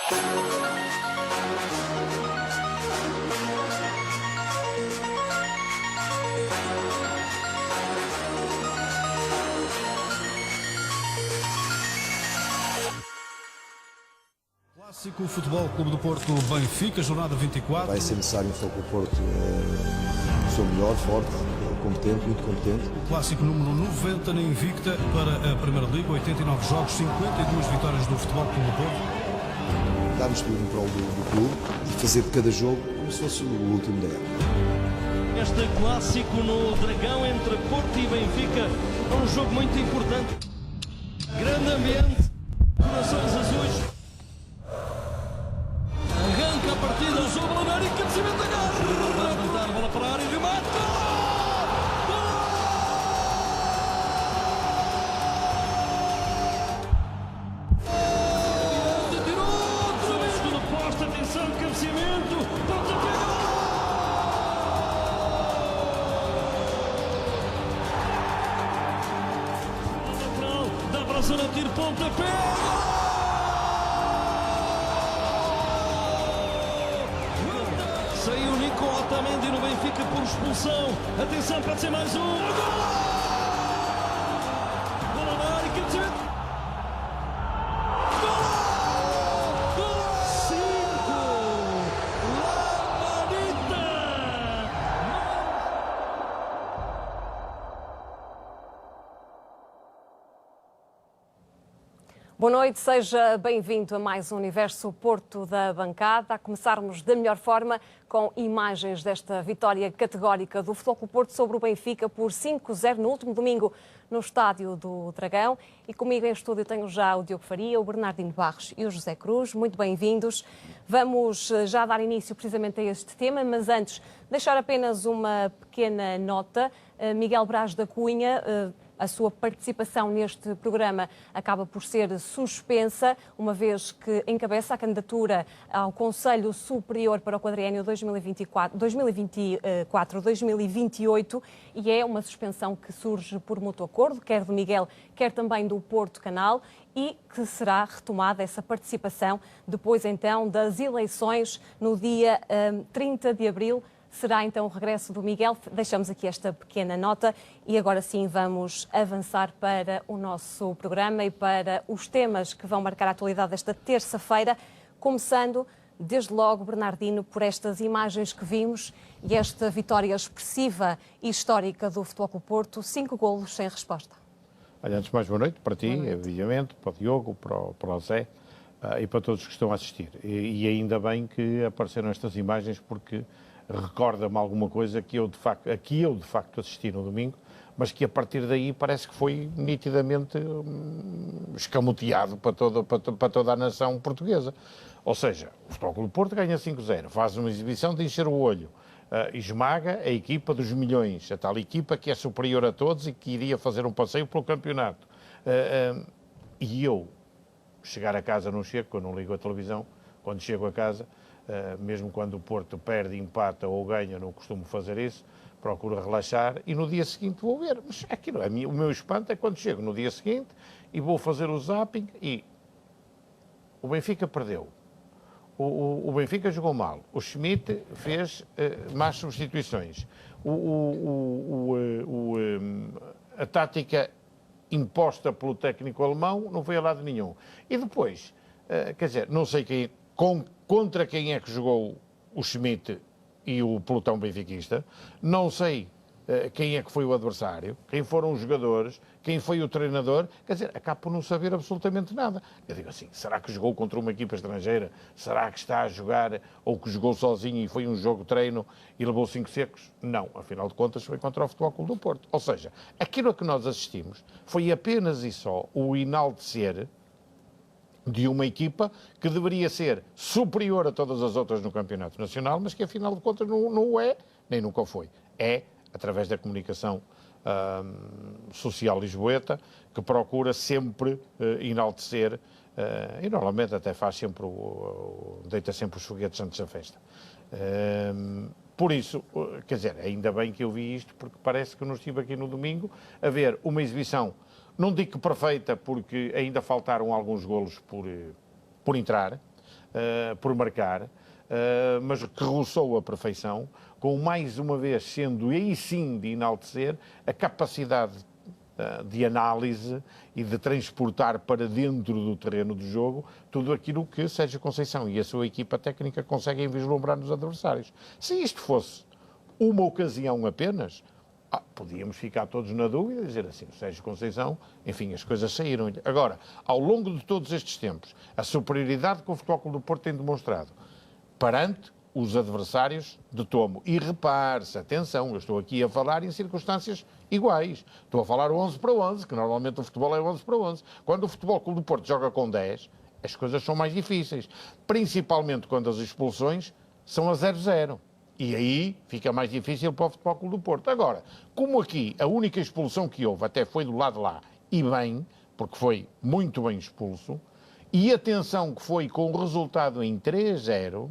Clássico Futebol Clube do Porto Benfica, jornada 24. Vai ser necessário o Futebol Clube do Porto ser melhor, forte, competente, muito competente. O clássico número 90 na invicta para a Primeira Liga, 89 jogos, 52 vitórias do Futebol Clube do Porto. Darmos tudo em prol do clube e fazer de cada jogo como se fosse o último da época. Este clássico no Dragão entre Porto e Benfica é um jogo muito importante. Grande ambiente, corações azuis. Arranca a partida, jogo no América, cabeceamento da garra. Para levantar, bola para a área, remate. Tirou outra vez. Segunda posta, atenção, cabeceamento. Pontapé. Dá para a zona de tiro, pontapé. Saiu Nico Otamendi no Benfica por expulsão. Atenção, pode ser mais um. Gol! Bola na área, cabeceamento. Gol! Gol! 5! La Manita! Boa noite, seja bem-vindo a mais um Universo Porto da Bancada. A começarmos da melhor forma com imagens desta vitória categórica do Futebol Clube do Porto sobre o Benfica por 5-0 no último domingo no Estádio do Dragão. E comigo em estúdio tenho já o Diogo Faria, o Bernardino Barros e o José Cruz. Muito bem-vindos. Vamos já dar início precisamente a este tema, mas antes deixar apenas uma pequena nota. Miguel Braz da Cunha, a sua participação neste programa acaba por ser suspensa, uma vez que encabeça a candidatura ao Conselho Superior para o quadriênio 2024-2028 e é uma suspensão que surge por mútuo acordo, quer do Miguel, quer também do Porto Canal, e que será retomada essa participação depois então das eleições no dia 30 de abril. Será então o regresso do Miguel. Deixamos aqui esta pequena nota e agora sim vamos avançar para o nosso programa e para os temas que vão marcar a atualidade desta terça-feira, começando desde logo, Bernardino, por estas imagens que vimos e esta vitória expressiva e histórica do Futebol Clube do Porto, 5 golos sem resposta. Olha, antes de mais, boa noite para ti, evidentemente, para o Diogo, para o Zé e para todos que estão a assistir. E ainda bem que apareceram estas imagens porque recorda-me alguma coisa que eu de facto assisti no domingo, mas que a partir daí parece que foi nitidamente escamoteado para toda a nação portuguesa. Ou seja, o Futebol Clube do Porto ganha 5-0, faz uma exibição de encher o olho, esmaga a equipa dos milhões, a tal equipa que é superior a todos e que iria fazer um passeio pelo campeonato. E eu, chegar a casa não chego, eu não ligo a televisão, quando chego a casa, mesmo quando o Porto perde, empata ou ganha, não costumo fazer isso, procuro relaxar e no dia seguinte vou ver. Mas aquilo, o meu espanto é quando chego no dia seguinte e vou fazer o zapping e o Benfica perdeu. O Benfica jogou mal. O Schmidt fez más substituições. A tática imposta pelo técnico alemão não foi a lado nenhum. E depois, quer dizer, não sei quem... Contra quem é que jogou o Schmidt e o pelotão benfiquista, não sei quem é que foi o adversário, quem foram os jogadores, quem foi o treinador, quer dizer, acabo por não saber absolutamente nada. Eu digo assim, será que jogou contra uma equipa estrangeira? Será que está a jogar, ou que jogou sozinho e foi um jogo de treino e levou 5 secos? Não, afinal de contas foi contra o Futebol Clube do Porto. Ou seja, aquilo a que nós assistimos foi apenas e só o enaltecer de uma equipa que deveria ser superior a todas as outras no Campeonato Nacional, mas que afinal de contas não é, nem nunca o foi. É, através da comunicação social lisboeta, que procura sempre enaltecer, e normalmente até faz sempre, deita sempre os foguetes antes da festa. Por isso, quer dizer, ainda bem que eu vi isto, porque parece que eu não estive aqui no domingo a ver uma exibição. Não digo que perfeita, porque ainda faltaram alguns golos por entrar, por marcar, mas que roçou a perfeição, com mais uma vez sendo aí sim de enaltecer a capacidade de análise e de transportar para dentro do terreno de jogo tudo aquilo que Sérgio Conceição e a sua equipa técnica conseguem vislumbrar nos adversários. Se isto fosse uma ocasião apenas, podíamos ficar todos na dúvida e dizer assim, o Sérgio Conceição, enfim, as coisas saíram. Agora, ao longo de todos estes tempos, a superioridade que o Futebol Clube do Porto tem demonstrado perante os adversários de tomo. E repare-se, atenção, eu estou aqui a falar em circunstâncias iguais. Estou a falar 11 para 11, que normalmente o futebol é 11 para 11. Quando o Futebol Clube do Porto joga com 10, as coisas são mais difíceis. Principalmente quando as expulsões são a 0-0. E aí fica mais difícil para o Futebol Clube do Porto. Agora, como aqui a única expulsão que houve até foi do lado de lá, e bem, porque foi muito bem expulso, e atenção que foi com o resultado em 3-0,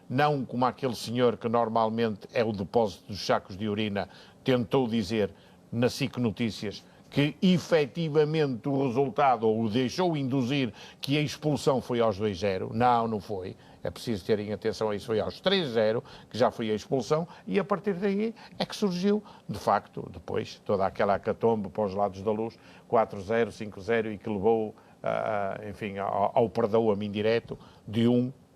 não como aquele senhor que normalmente é o depósito dos sacos de urina, tentou dizer na SIC Notícias que efetivamente o resultado, ou o deixou induzir que a expulsão foi aos 2-0. Não, não foi. É preciso terem atenção a isso, foi aos 3-0, que já foi a expulsão, e a partir daí é que surgiu, de facto, depois, toda aquela hecatombe para os lados da luz, 4-0, 5-0, e que levou, enfim, ao perdão-me indireto de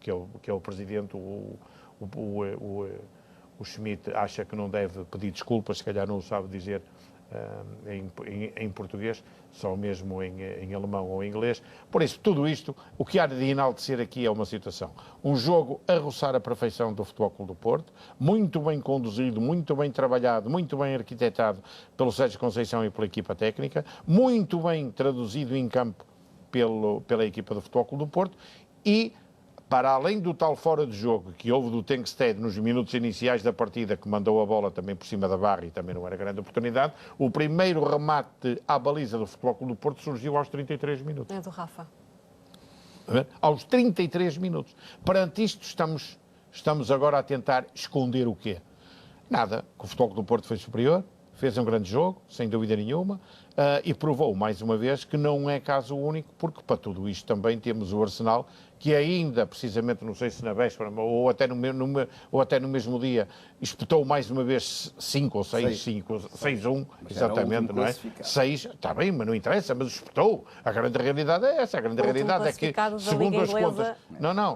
que é o presidente, o Schmidt, acha que não deve pedir desculpas, se calhar não o sabe dizer em português, só mesmo em alemão ou em inglês. Por isso, tudo isto, o que há de enaltecer aqui é uma situação. Um jogo a roçar a perfeição do Futebol Clube do Porto, muito bem conduzido, muito bem trabalhado, muito bem arquitetado pelo Sérgio Conceição e pela equipa técnica, muito bem traduzido em campo pela equipa do Futebol Clube do Porto e, para além do tal fora de jogo que houve do Tengsted nos minutos iniciais da partida, que mandou a bola também por cima da barra e também não era grande oportunidade, o primeiro remate à baliza do Futebol Clube do Porto surgiu aos 33 minutos. É do Rafa. Aos 33 minutos. Perante isto, estamos agora a tentar esconder o quê? Nada, que o Futebol Clube do Porto foi superior, fez um grande jogo, sem dúvida nenhuma, e provou mais uma vez que não é caso único, porque para tudo isto também temos o Arsenal, que ainda, precisamente, não sei se na véspera, ou até no mesmo dia, espetou mais uma vez 5 ou 6-1, exatamente, não é? 6, está bem, mas não interessa, mas espetou. A grande realidade é essa, a grande realidade é que, segundo as contas,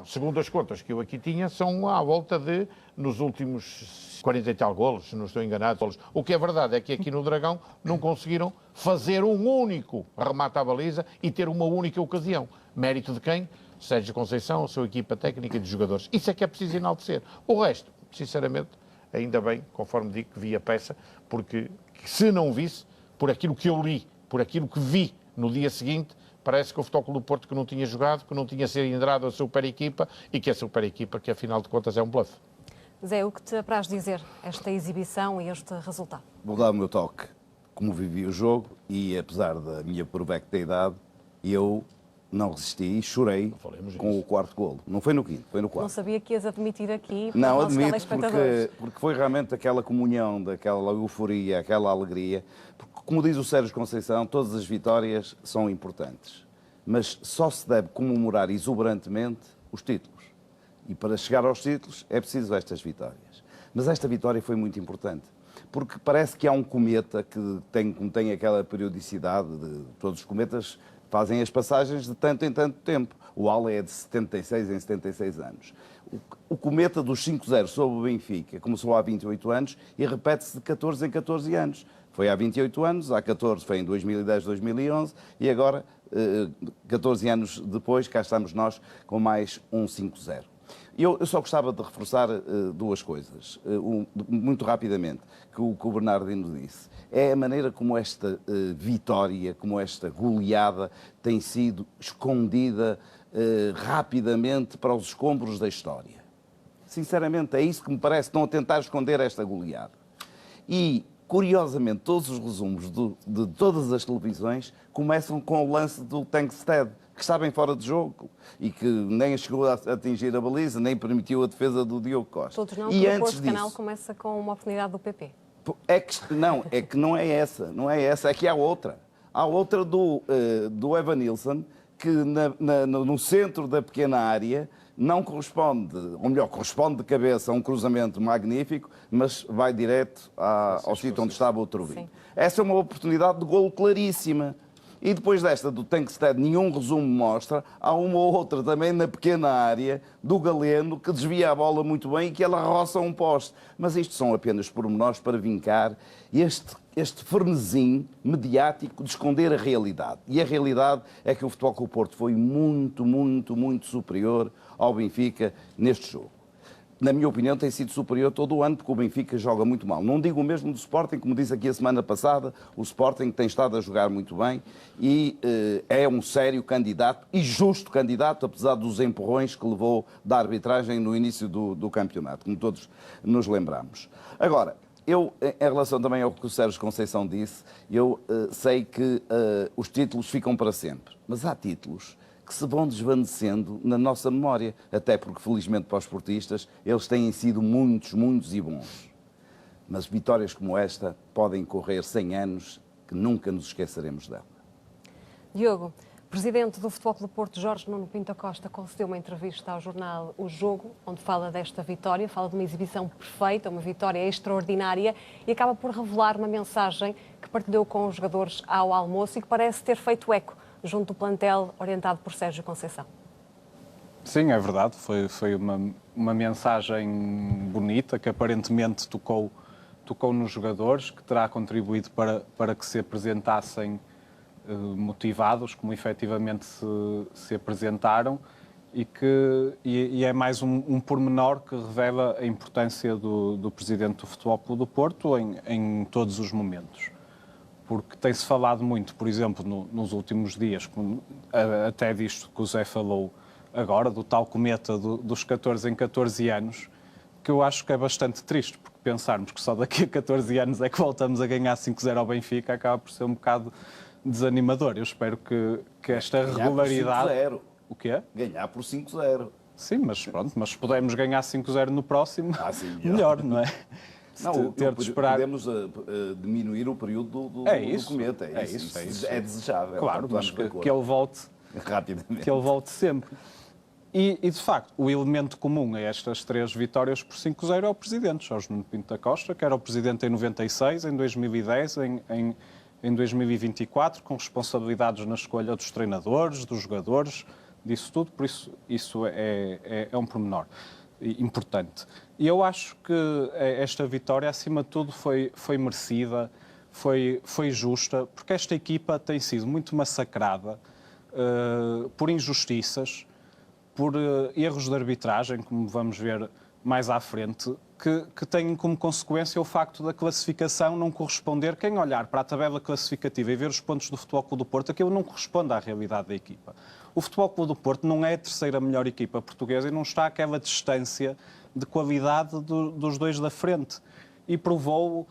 segundo as contas que eu aqui tinha, são à volta de, nos últimos 40 e tal golos, se não estou enganado. O que é verdade é que aqui no Dragão não conseguiram fazer um único remate à baliza e ter uma única ocasião. Mérito de quem? Sérgio Conceição, a sua equipa técnica e de jogadores. Isso é que é preciso enaltecer. O resto, sinceramente, ainda bem, conforme digo, que vi a peça, porque se não visse, por aquilo que eu li, por aquilo que vi no dia seguinte, parece que o Futebol Clube do Porto que não tinha jogado, que não tinha cilindrado a super equipa e que a super equipa, que afinal de contas é um bluff. Zé, o que te apraz dizer esta exibição e este resultado? Vou dar o meu toque, como vivi o jogo, e apesar da minha provecta idade, eu não resisti e chorei com o quarto golo. Não foi no quinto, foi no quarto. Não sabia que ias admitir aqui para não, os nossos admito, telespectadores. porque foi realmente aquela comunhão, daquela euforia, aquela alegria. Porque, como diz o Sérgio Conceição, todas as vitórias são importantes. Mas só se deve comemorar exuberantemente os títulos. E para chegar aos títulos é preciso estas vitórias. Mas esta vitória foi muito importante. Porque parece que há um cometa que tem aquela periodicidade, todos os cometas fazem as passagens de tanto em tanto tempo. O Halley é de 76 em 76 anos. O cometa dos 5-0 sobre o Benfica começou há 28 anos e repete-se de 14 em 14 anos. Foi há 28 anos, há 14 foi em 2010, 2011 e agora, 14 anos depois, cá estamos nós com mais um 5-0. Eu só gostava de reforçar duas coisas, muito rapidamente, que o Bernardino disse. É a maneira como esta vitória, como esta goleada tem sido escondida rapidamente para os escombros da história. Sinceramente, é isso que me parece, estão a tentar esconder esta goleada. E, curiosamente, todos os resumos de todas as televisões começam com o lance do Tengsted, que está bem fora de jogo e que nem chegou a atingir a baliza, nem permitiu a defesa do Diogo Costa. Todos não, e antes disso, o canal começa com uma oportunidade do PP. É que não é essa, é que há outra. Há outra do Evan Nilsson, que no centro da pequena área não corresponde, ou melhor, corresponde de cabeça a um cruzamento magnífico, mas vai direto ao sítio onde estava o Trubin. Essa é uma oportunidade de golo claríssima. E depois desta do Tankstead, nenhum resumo mostra, há uma ou outra também na pequena área do Galeno que desvia a bola muito bem e que ela roça um poste. Mas isto são apenas pormenores para vincar este frenesim mediático de esconder a realidade. E a realidade é que o Futebol Clube do Porto foi muito, muito, muito superior ao Benfica neste jogo. Na minha opinião, tem sido superior todo o ano, porque o Benfica joga muito mal. Não digo o mesmo do Sporting, como disse aqui a semana passada, o Sporting tem estado a jogar muito bem e é um sério candidato, e justo candidato, apesar dos empurrões que levou da arbitragem no início do campeonato, como todos nos lembramos. Agora, eu, em relação também ao que o Sérgio Conceição disse, eu sei que os títulos ficam para sempre, mas há títulos que se vão desvanecendo na nossa memória, até porque, felizmente para os esportistas, eles têm sido muitos, muitos e bons. Mas vitórias como esta podem correr 100 anos que nunca nos esqueceremos dela. Diogo, presidente do Futebol Clube do Porto, Jorge Nuno Pinto Costa, concedeu uma entrevista ao jornal O Jogo, onde fala desta vitória, fala de uma exibição perfeita, uma vitória extraordinária, e acaba por revelar uma mensagem que partilhou com os jogadores ao almoço e que parece ter feito eco junto do plantel orientado por Sérgio Conceição. Sim, é verdade. Foi uma mensagem bonita que aparentemente tocou nos jogadores, que terá contribuído para que se apresentassem motivados, como efetivamente se apresentaram, e é mais um pormenor que revela a importância do presidente do Futebol Clube do Porto em todos os momentos. Porque tem-se falado muito, por exemplo, nos últimos dias, até disto que o Zé falou agora, do tal cometa dos 14 em 14 anos, que eu acho que é bastante triste, porque pensarmos que só daqui a 14 anos é que voltamos a ganhar 5-0 ao Benfica, acaba por ser um bocado desanimador. Eu espero que esta regularidade... Ganhar por 5-0. O quê? Ganhar por 5-0. Sim, mas pronto, mas se pudermos ganhar 5-0 no próximo, sim, melhor, não é? Não, ter de esperar... podemos diminuir o período do cometa. É isso. É desejável. Claro, mas que ele volte rapidamente. Que ele volte sempre. E, de facto, o elemento comum a estas 3 vitórias por 5-0 é o presidente, Jorge Nuno Pinto da Costa, que era o presidente em 96, em 2010, em 2024, com responsabilidades na escolha dos treinadores, dos jogadores, disso tudo. Por isso é um pormenor importante. E eu acho que esta vitória, acima de tudo, foi merecida, foi justa, porque esta equipa tem sido muito massacrada por injustiças, por erros de arbitragem, como vamos ver mais à frente, que têm como consequência o facto da classificação não corresponder. Quem olhar para a tabela classificativa e ver os pontos do Futebol Clube do Porto, aquilo não corresponde à realidade da equipa. O Futebol Clube do Porto não é a terceira melhor equipa portuguesa e não está àquela distância de qualidade dos dois da frente. E provou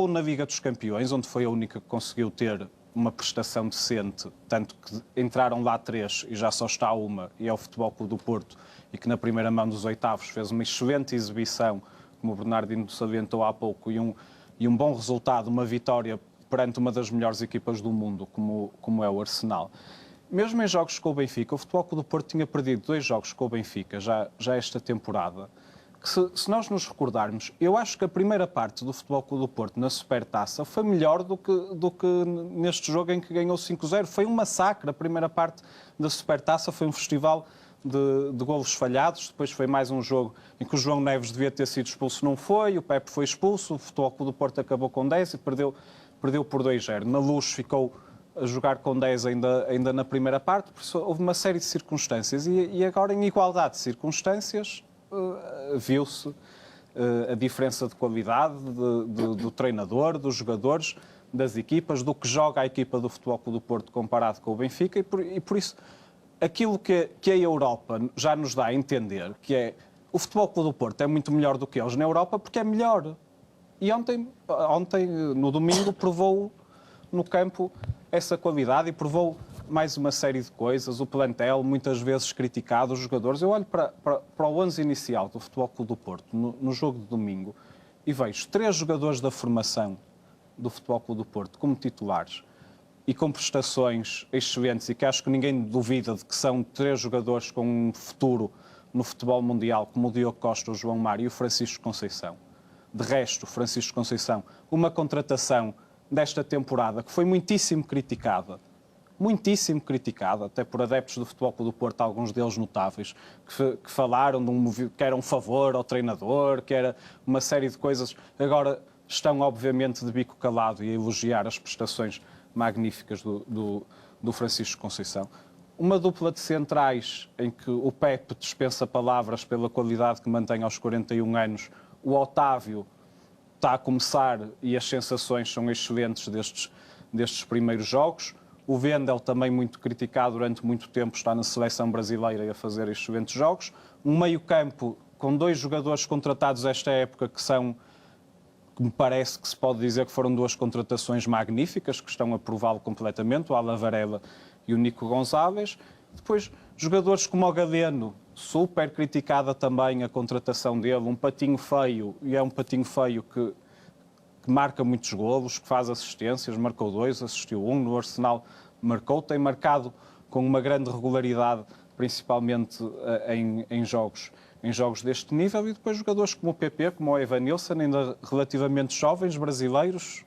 na Liga dos Campeões, onde foi a única que conseguiu ter uma prestação decente, tanto que entraram lá 3 e já só está uma, e é o Futebol Clube do Porto, e que na primeira mão dos oitavos fez uma excelente exibição, como o Bernardino salientou há pouco, e um bom resultado, uma vitória perante uma das melhores equipas do mundo, como é o Arsenal. Mesmo em jogos com o Benfica, o Futebol Clube do Porto tinha perdido 2 jogos com o Benfica já esta temporada, que se nós nos recordarmos, eu acho que a primeira parte do Futebol Clube do Porto na Supertaça foi melhor do que neste jogo em que ganhou 5-0. Foi um massacre. A primeira parte da Supertaça foi um festival de golos falhados. Depois foi mais um jogo em que o João Neves devia ter sido expulso, não foi. O Pepe foi expulso. O Futebol Clube do Porto acabou com 10 e perdeu por 2-0. Na Luz ficou a jogar com 10 ainda na primeira parte. Por isso, houve uma série de circunstâncias. E agora, em igualdade de circunstâncias, viu-se a diferença de qualidade do treinador, dos jogadores, das equipas, do que joga a equipa do Futebol Clube do Porto comparado com o Benfica, e por isso aquilo que a Europa já nos dá a entender, que é o Futebol Clube do Porto é muito melhor do que eles na Europa porque é melhor. E ontem no domingo, provou no campo essa qualidade e provou mais uma série de coisas, o plantel muitas vezes criticado, os jogadores. Eu olho para o 11 inicial do Futebol Clube do Porto no jogo de domingo e vejo 3 jogadores da formação do Futebol Clube do Porto como titulares e com prestações excelentes, e que acho que ninguém duvida de que são 3 jogadores com um futuro no futebol mundial, como o Diogo Costa, o João Mário e o Francisco Conceição. De resto, Francisco Conceição, uma contratação desta temporada que foi muitíssimo criticada, até por adeptos do Futebol Clube do Porto, alguns deles notáveis, que falaram que era um favor ao treinador, que era uma série de coisas. Agora estão, obviamente, de bico calado e a elogiar as prestações magníficas do Francisco Conceição. Uma dupla de centrais em que o Pepe dispensa palavras pela qualidade que mantém aos 41 anos. O Otávio está a começar e as sensações são excelentes destes primeiros jogos. O Wendel, também muito criticado durante muito tempo, está na seleção brasileira e a fazer excelentes jogos. Um meio-campo com 2 jogadores contratados esta época que me parece que se pode dizer que foram 2 contratações magníficas, que estão a prová-lo completamente, o Alan Varela e o Nico Gonçalves. Depois, jogadores como o Galeno, super criticada também a contratação dele, um patinho feio, e é um patinho feio que marca muitos golos, que faz assistências, marcou 2, assistiu 1, no Arsenal marcou, tem marcado com uma grande regularidade, principalmente em jogos deste nível, e depois jogadores como o PP, como o Evanilson, ainda relativamente jovens, brasileiros,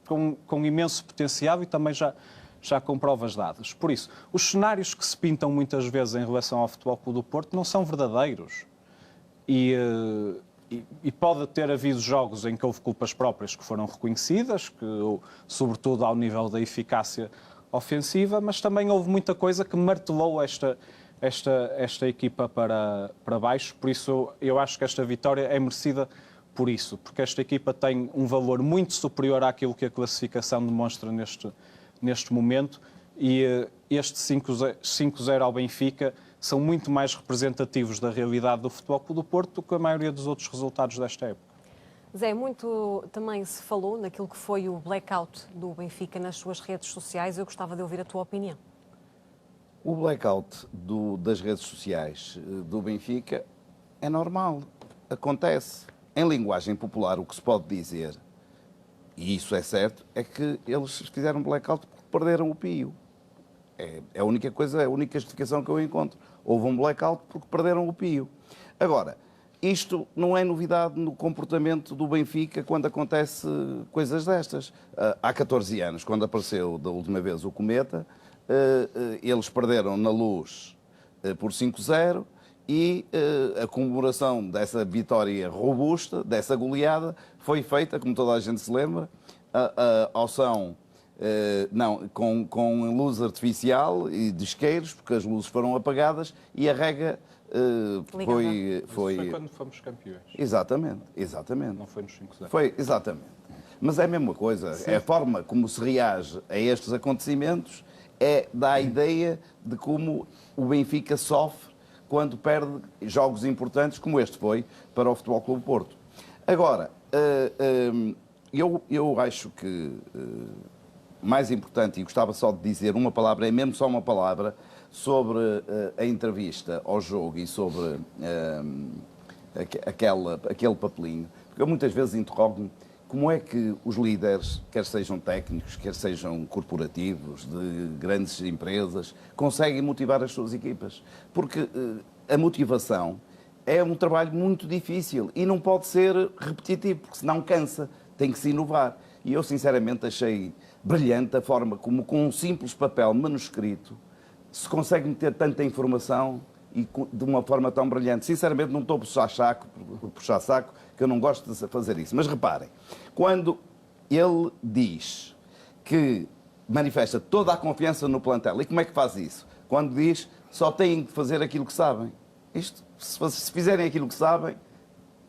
com imenso potencial e também já com provas dadas. Por isso, os cenários que se pintam muitas vezes em relação ao Futebol Clube do Porto não são verdadeiros. E pode ter havido jogos em que houve culpas próprias que foram reconhecidas, sobretudo ao nível da eficácia ofensiva, mas também houve muita coisa que martelou esta equipa para baixo. Por isso, eu acho que esta vitória é merecida por isso, porque esta equipa tem um valor muito superior àquilo que a classificação demonstra neste momento, e este 5-0 ao Benfica são muito mais representativos da realidade do Futebol Clube do Porto do que a maioria dos outros resultados desta época. Zé, muito também se falou naquilo que foi o blackout do Benfica nas suas redes sociais. Eu gostava de ouvir a tua opinião. O blackout das redes sociais do Benfica é normal, acontece. Em linguagem popular, o que se pode dizer, e isso é certo, é que eles fizeram blackout porque perderam o pio. É a única coisa, a única justificação que eu encontro. Houve um blackout porque perderam o pio. Agora, isto não é novidade no comportamento do Benfica quando acontece coisas destas. Há 14 anos, quando apareceu da última vez o Cometa, eles perderam na Luz por 5-0 e a comemoração dessa vitória robusta, dessa goleada, foi feita, como toda a gente se lembra, ao som com luz artificial e de isqueiros, porque as luzes foram apagadas e a rega foi quando fomos campeões. Exatamente. Não foi nos 5-0. Foi, exatamente. Mas é a mesma coisa. Sim. É a forma como se reage a estes acontecimentos dá a ideia de como o Benfica sofre quando perde jogos importantes, como este foi para o Futebol Clube Porto. Agora, eu acho que mais importante, e gostava só de dizer uma palavra, é mesmo só uma palavra, sobre a entrevista ao jogo e sobre aquele papelinho, porque eu muitas vezes interrogo-me como é que os líderes, quer sejam técnicos, quer sejam corporativos, de grandes empresas, conseguem motivar as suas equipas. Porque a motivação é um trabalho muito difícil e não pode ser repetitivo, porque senão cansa, tem que se inovar. E eu, sinceramente, achei brilhante a forma como, com um simples papel manuscrito, se consegue meter tanta informação e de uma forma tão brilhante. Sinceramente, não estou a puxar saco, que eu não gosto de fazer isso. Mas reparem, quando ele diz que manifesta toda a confiança no plantel, e como é que faz isso? Quando diz só têm de fazer aquilo que sabem. Isto, se fizerem aquilo que sabem,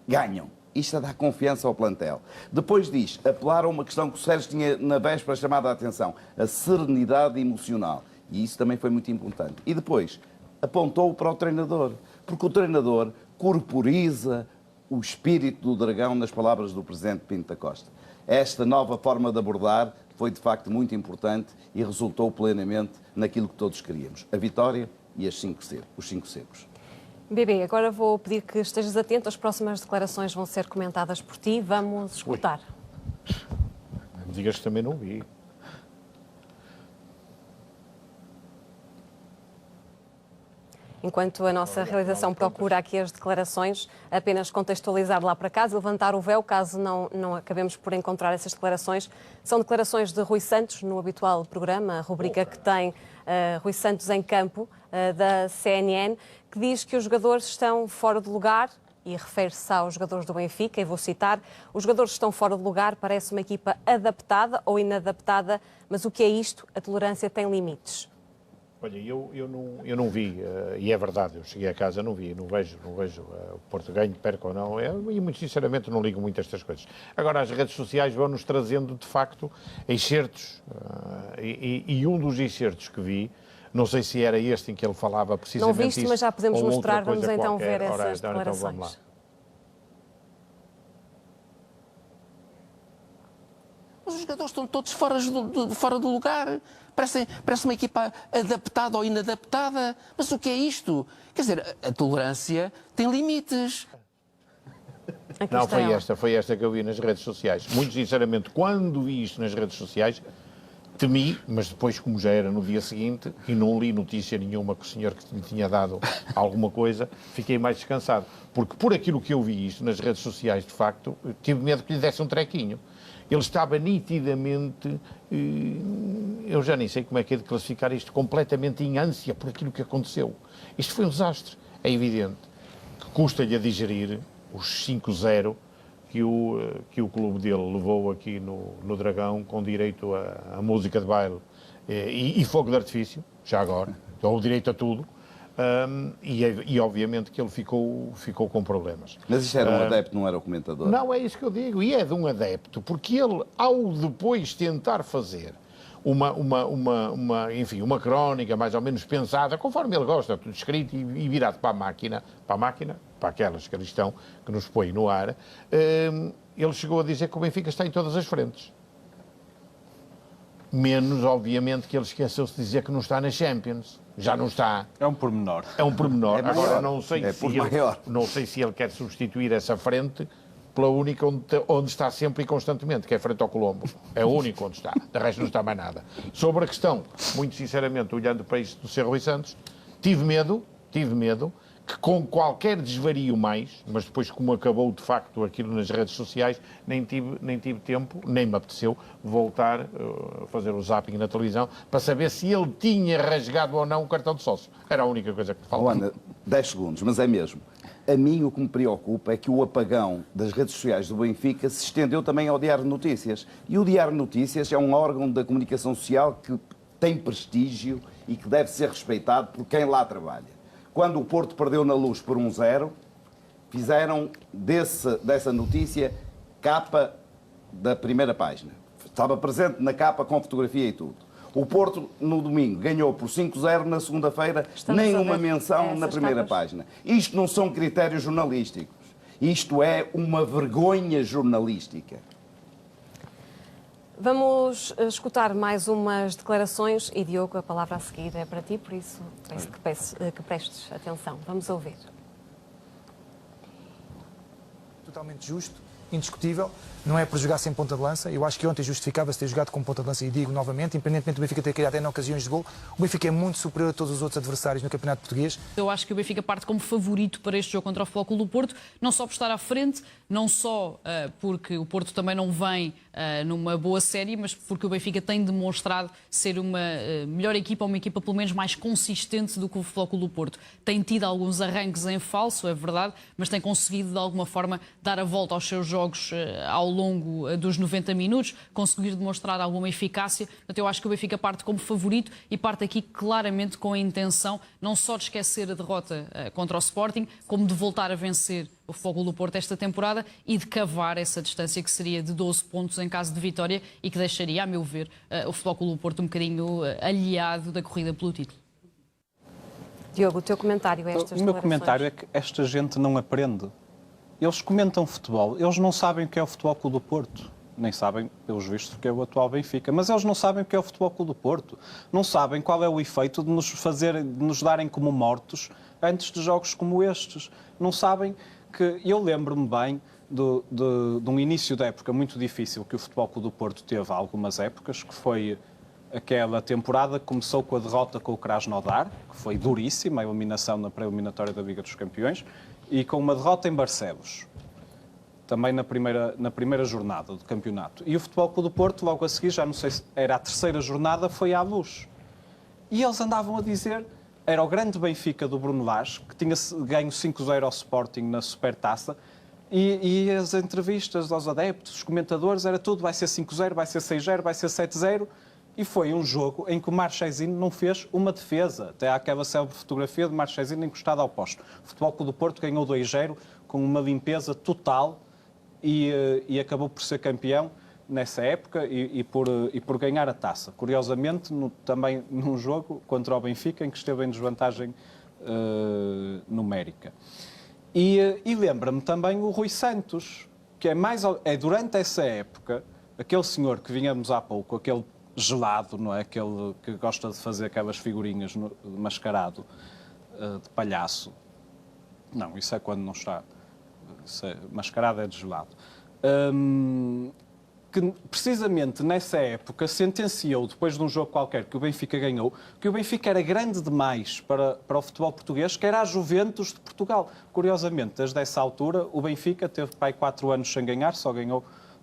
ganham. Isto é dar confiança ao plantel. Depois diz, apelar a uma questão que o Sérgio tinha na véspera chamado a atenção, a serenidade emocional. E isso também foi muito importante. E depois, apontou para o treinador, porque o treinador corporiza o espírito do dragão nas palavras do Presidente Pinto da Costa. Esta nova forma de abordar foi de facto muito importante e resultou plenamente naquilo que todos queríamos, a vitória e os 5 secos. Bebê, agora vou pedir que estejas atento, as próximas declarações vão ser comentadas por ti, vamos escutar. Digas que também não vi. Enquanto a nossa realização procura aqui as declarações, apenas contextualizar lá para casa, levantar o véu, caso não acabemos por encontrar essas declarações. São declarações de Rui Santos, no habitual programa, a rubrica que tem Rui Santos em campo, da CNN, que diz que os jogadores estão fora de lugar, e refere-se aos jogadores do Benfica, e vou citar: os jogadores estão fora de lugar, parece uma equipa adaptada ou inadaptada, mas o que é isto? A tolerância tem limites. Olha, eu não vi, e é verdade, eu cheguei a casa, não vejo o Porto ganho, perca ou não, e muito sinceramente não ligo muito a estas coisas. Agora, as redes sociais vão-nos trazendo, de facto, excertos, e um dos excertos que vi, não sei se era este em que ele falava precisamente não viste, isso, mas já podemos ou mostrar, vamos então qualquer. ver essas Ora, declarações. Então vamos lá. Mas os jogadores estão todos fora do lugar. Parece uma equipa adaptada ou inadaptada. Mas o que é isto? Quer dizer, a tolerância tem limites. Não, foi esta que eu vi nas redes sociais. Muito sinceramente, quando vi isto nas redes sociais, temi, mas depois, como já era no dia seguinte, e não li notícia nenhuma que o senhor que me tinha dado alguma coisa, fiquei mais descansado. Porque por aquilo que eu vi isto nas redes sociais, de facto, tive medo que lhe desse um trequinho. Ele estava nitidamente, eu já nem sei como é que é de classificar isto, completamente em ânsia por aquilo que aconteceu. Isto foi um desastre. É evidente que custa-lhe a digerir os 5-0 que o clube dele levou aqui no Dragão, com direito a música de baile e fogo de artifício, já agora, ou direito a tudo. E obviamente que ele ficou com problemas. Mas isto era um adepto, não era o comentador? Não, é isso que eu digo, e é de um adepto, porque ele, ao depois tentar fazer uma crónica mais ou menos pensada, conforme ele gosta, tudo escrito e virado para a máquina, para aquelas que ali estão, que nos põe no ar, ele chegou a dizer que o Benfica está em todas as frentes. Menos, obviamente, que ele esqueceu-se de dizer que não está na Champions. Já não está. É um pormenor. É um pormenor. É Agora, maior. não sei Não sei se ele quer substituir essa frente pela única onde está sempre e constantemente, que é frente ao Colombo. É o único onde está. De resto não está mais nada. Sobre a questão, muito sinceramente, olhando para isto do Sr. Rui Santos, tive medo que com qualquer desvario mais, mas depois como acabou de facto aquilo nas redes sociais, nem tive tempo, nem me apeteceu voltar a fazer o zapping na televisão para saber se ele tinha rasgado ou não o cartão de sócio. Era a única coisa que faltava. Ana, 10 segundos, mas é mesmo. A mim o que me preocupa é que o apagão das redes sociais do Benfica se estendeu também ao Diário de Notícias. E o Diário de Notícias é um órgão da comunicação social que tem prestígio e que deve ser respeitado por quem lá trabalha. Quando o Porto perdeu na Luz por 1-0, fizeram dessa notícia capa da primeira página. Estava presente na capa com fotografia e tudo. O Porto, no domingo, ganhou por 5-0, na segunda-feira, nenhuma menção na primeira página. Isto não são critérios jornalísticos. Isto é uma vergonha jornalística. Vamos escutar mais umas declarações e, Diogo, a palavra a seguir é para ti, por isso peço que prestes atenção. Vamos ouvir. Totalmente justo, indiscutível, não é para jogar sem ponta de lança. Eu acho que ontem justificava-se ter jogado com ponta de lança e digo novamente, independentemente do Benfica ter criado N ocasiões de gol, o Benfica é muito superior a todos os outros adversários no Campeonato Português. Eu acho que o Benfica parte como favorito para este jogo contra o Futebol Clube do Porto, não só por estar à frente, não só porque o Porto também não vem numa boa série, mas porque o Benfica tem demonstrado ser uma melhor equipa, uma equipa pelo menos mais consistente do que o Futebol Clube do Porto. Tem tido alguns arranques em falso, é verdade, mas tem conseguido de alguma forma dar a volta aos seus jogos ao longo dos 90 minutos, conseguir demonstrar alguma eficácia. Portanto, eu acho que o Benfica parte como favorito e parte aqui claramente com a intenção não só de esquecer a derrota contra o Sporting, como de voltar a vencer o Futebol Clube do Porto esta temporada e de cavar essa distância que seria de 12 pontos em caso de vitória e que deixaria, a meu ver, o Futebol Clube do Porto um bocadinho aliado da corrida pelo título. Diogo, o teu comentário a estas declarações? O meu comentário é que esta gente não aprende. Eles comentam futebol, eles não sabem o que é o Futebol Clube do Porto. Nem sabem, pelos vistos, o que é o atual Benfica. Mas eles não sabem o que é o Futebol Clube do Porto. Não sabem qual é o efeito de nos darem como mortos antes de jogos como estes. Não sabem que... Eu lembro-me bem de um início de época muito difícil que o Futebol Clube do Porto teve há algumas épocas, que foi Aquela temporada começou com a derrota com o Krasnodar, que foi duríssima, a eliminação na pré-eliminatória da Liga dos Campeões, e com uma derrota em Barcelos, também na primeira jornada do campeonato. E o Futebol Clube do Porto, logo a seguir, já não sei se era a terceira jornada, foi à Luz. E eles andavam a dizer, era o grande Benfica do Bruno Lage, que tinha ganho 5-0 ao Sporting na Supertaça, e as entrevistas aos adeptos, os comentadores, era tudo, vai ser 5-0, vai ser 6-0, vai ser 7-0, e foi um jogo em que o Marchesino não fez uma defesa. Até há aquela célebre fotografia de Marchesino encostado ao poste. O Futebol Clube do Porto ganhou 2-0 com uma limpeza total e acabou por ser campeão nessa época e por ganhar a taça. Curiosamente, também num jogo contra o Benfica, em que esteve em desvantagem numérica. E lembra-me também o Rui Santos, que é durante essa época, aquele senhor que vínhamos há pouco, aquele gelado, não é? Aquele que gosta de fazer aquelas figurinhas mascarado de palhaço. Não, isso é quando não está. Mascarado é de gelado. Que precisamente nessa época sentenciou, depois de um jogo qualquer que o Benfica ganhou, que o Benfica era grande demais para o futebol português, que era a Juventus de Portugal. Curiosamente, desde essa altura, o Benfica teve 4 anos sem ganhar,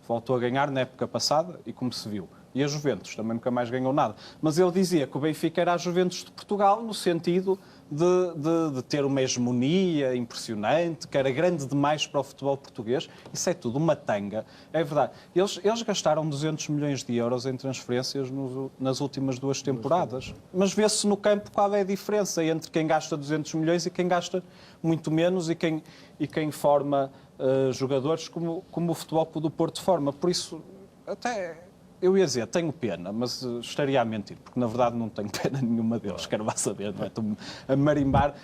voltou a ganhar na época passada, e como se viu. E a Juventus também nunca mais ganhou nada. Mas ele dizia que o Benfica era a Juventus de Portugal no sentido de ter uma hegemonia impressionante, que era grande demais para o futebol português. Isso é tudo uma tanga. É verdade. Eles gastaram 200 milhões de euros em transferências nas últimas 2 temporadas. Mas vê-se no campo qual é a diferença entre quem gasta 200 milhões e quem gasta muito menos e quem forma jogadores como o Futebol Clube do Porto forma. Por isso, até... Eu ia dizer, tenho pena, mas estaria a mentir, porque na verdade não tenho pena nenhuma deles, quero lá saber, não é? Estou-me a marimbar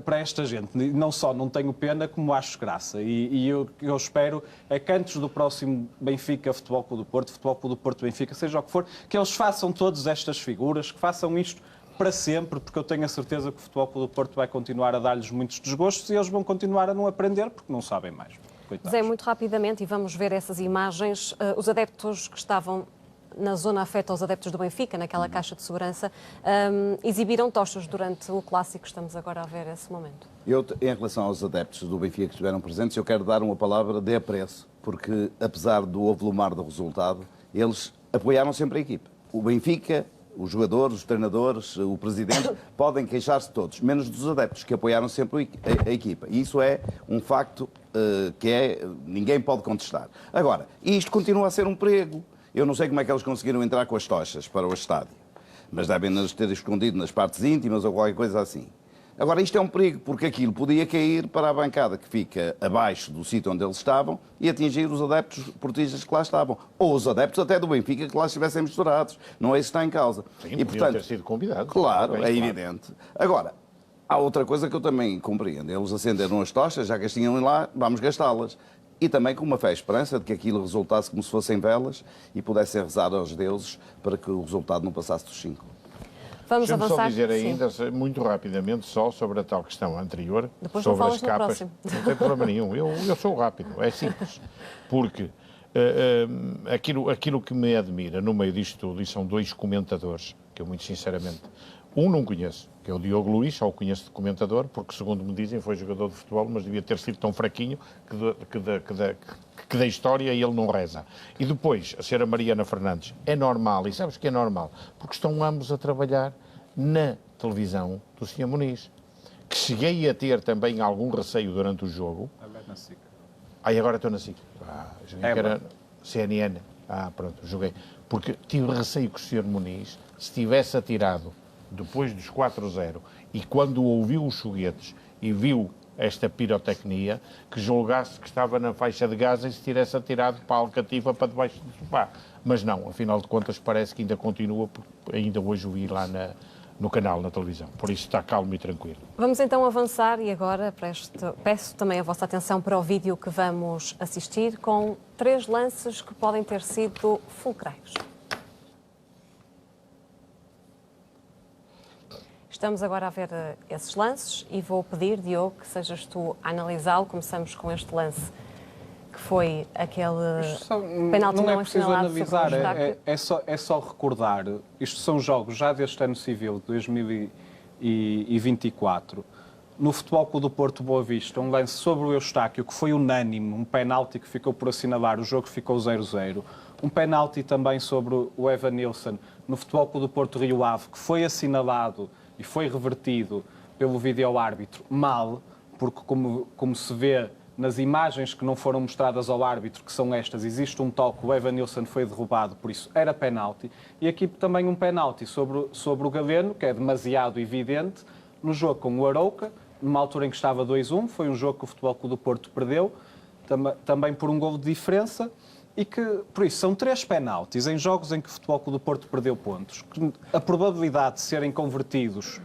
para esta gente. Não só não tenho pena, como acho graça. E eu espero é que antes do próximo Benfica Futebol Clube do Porto, Futebol Clube do Porto Benfica, seja o que for, que eles façam todas estas figuras, que façam isto para sempre, porque eu tenho a certeza que o Futebol Clube do Porto vai continuar a dar-lhes muitos desgostos e eles vão continuar a não aprender, porque não sabem mais. Zé, muito rapidamente, e vamos ver essas imagens, os adeptos que estavam na zona afeta aos adeptos do Benfica, naquela caixa de segurança, exibiram tochas durante o Clássico. Estamos agora a ver esse momento. Em relação aos adeptos do Benfica que estiveram presentes, eu quero dar uma palavra de apreço, porque apesar do avolumar do resultado, eles apoiaram sempre a equipa. O Benfica, os jogadores, os treinadores, o presidente, podem queixar-se todos, menos dos adeptos, que apoiaram sempre a equipa. E isso é um facto ninguém pode contestar. Agora, isto continua a ser um perigo. Eu não sei como é que eles conseguiram entrar com as tochas para o estádio, mas devem-nas ter escondido nas partes íntimas ou qualquer coisa assim. Agora, isto é um perigo, porque aquilo podia cair para a bancada que fica abaixo do sítio onde eles estavam e atingir os adeptos portistas que lá estavam. Ou os adeptos até do Benfica que lá estivessem misturados. Não é isso que está em causa. Sim, e, portanto, ter sido convidados. Claro, é evidente. Agora, há outra coisa que eu também compreendo. Eles acenderam as tochas, já que as tinham lá, vamos gastá-las. E também com uma fé e esperança de que aquilo resultasse como se fossem velas e pudessem rezar aos deuses para que o resultado não passasse dos 5. Vamos avançar. Só dizer ainda, muito rapidamente, só sobre a tal questão anterior, depois sobre não as capas. Não tem problema nenhum, eu sou rápido, é simples. Porque aquilo que me admira no meio disto tudo, e são 2 comentadores, que eu muito sinceramente, um não conheço, que é o Diogo Luís, só o conheço de comentador, porque segundo me dizem foi jogador de futebol, mas devia ter sido tão fraquinho que da história ele não reza. E depois, a senhora Mariana Fernandes, é normal, e sabes que é normal, porque estão ambos a trabalhar na televisão do Sr. Muniz, que cheguei a ter também algum receio durante o jogo. Agora na SIC. Agora estou na SIC. Joguei que era CNN. Pronto, joguei. Porque tive receio que o Sr. Muniz, se tivesse atirado depois dos 4-0 e quando ouviu os foguetes e viu esta pirotecnia, que julgasse que estava na faixa de Gaza e se tivesse atirado para a Alcatifa para debaixo do sofá. Mas não, afinal de contas parece que ainda continua, porque ainda hoje o vi lá no canal, na televisão. Por isso está calmo e tranquilo. Vamos então avançar e agora peço também a vossa atenção para o vídeo que vamos assistir com 3 lances que podem ter sido fulcrais. Estamos agora a ver esses lances e vou pedir, Diogo, que sejas tu a analisá-lo. Começamos com este lance que foi aquele penalti não é não preciso assinalado analisar, sobre o Eustáquio? é só recordar. Isto são jogos já deste ano civil, de 2024. No Futebol Clube do Porto Boa Vista, um lance sobre o Eustáquio, que foi unânime, um penalti que ficou por assinalar, o jogo ficou 0-0. Um penalti também sobre o Evanilson no Futebol Clube do Porto Rio Ave, que foi assinalado e foi revertido pelo vídeo-árbitro mal, porque como se vê nas imagens que não foram mostradas ao árbitro, que são estas, existe um toque, o Evanilson foi derrubado, por isso era penalti. E aqui também um penalti sobre o Galeno, que é demasiado evidente, no jogo com o Arouca, numa altura em que estava 2-1, foi um jogo que o Futebol Clube do Porto perdeu, também por um golo de diferença, e que, por isso, são 3 penaltis em jogos em que o Futebol Clube do Porto perdeu pontos, que a probabilidade de serem convertidos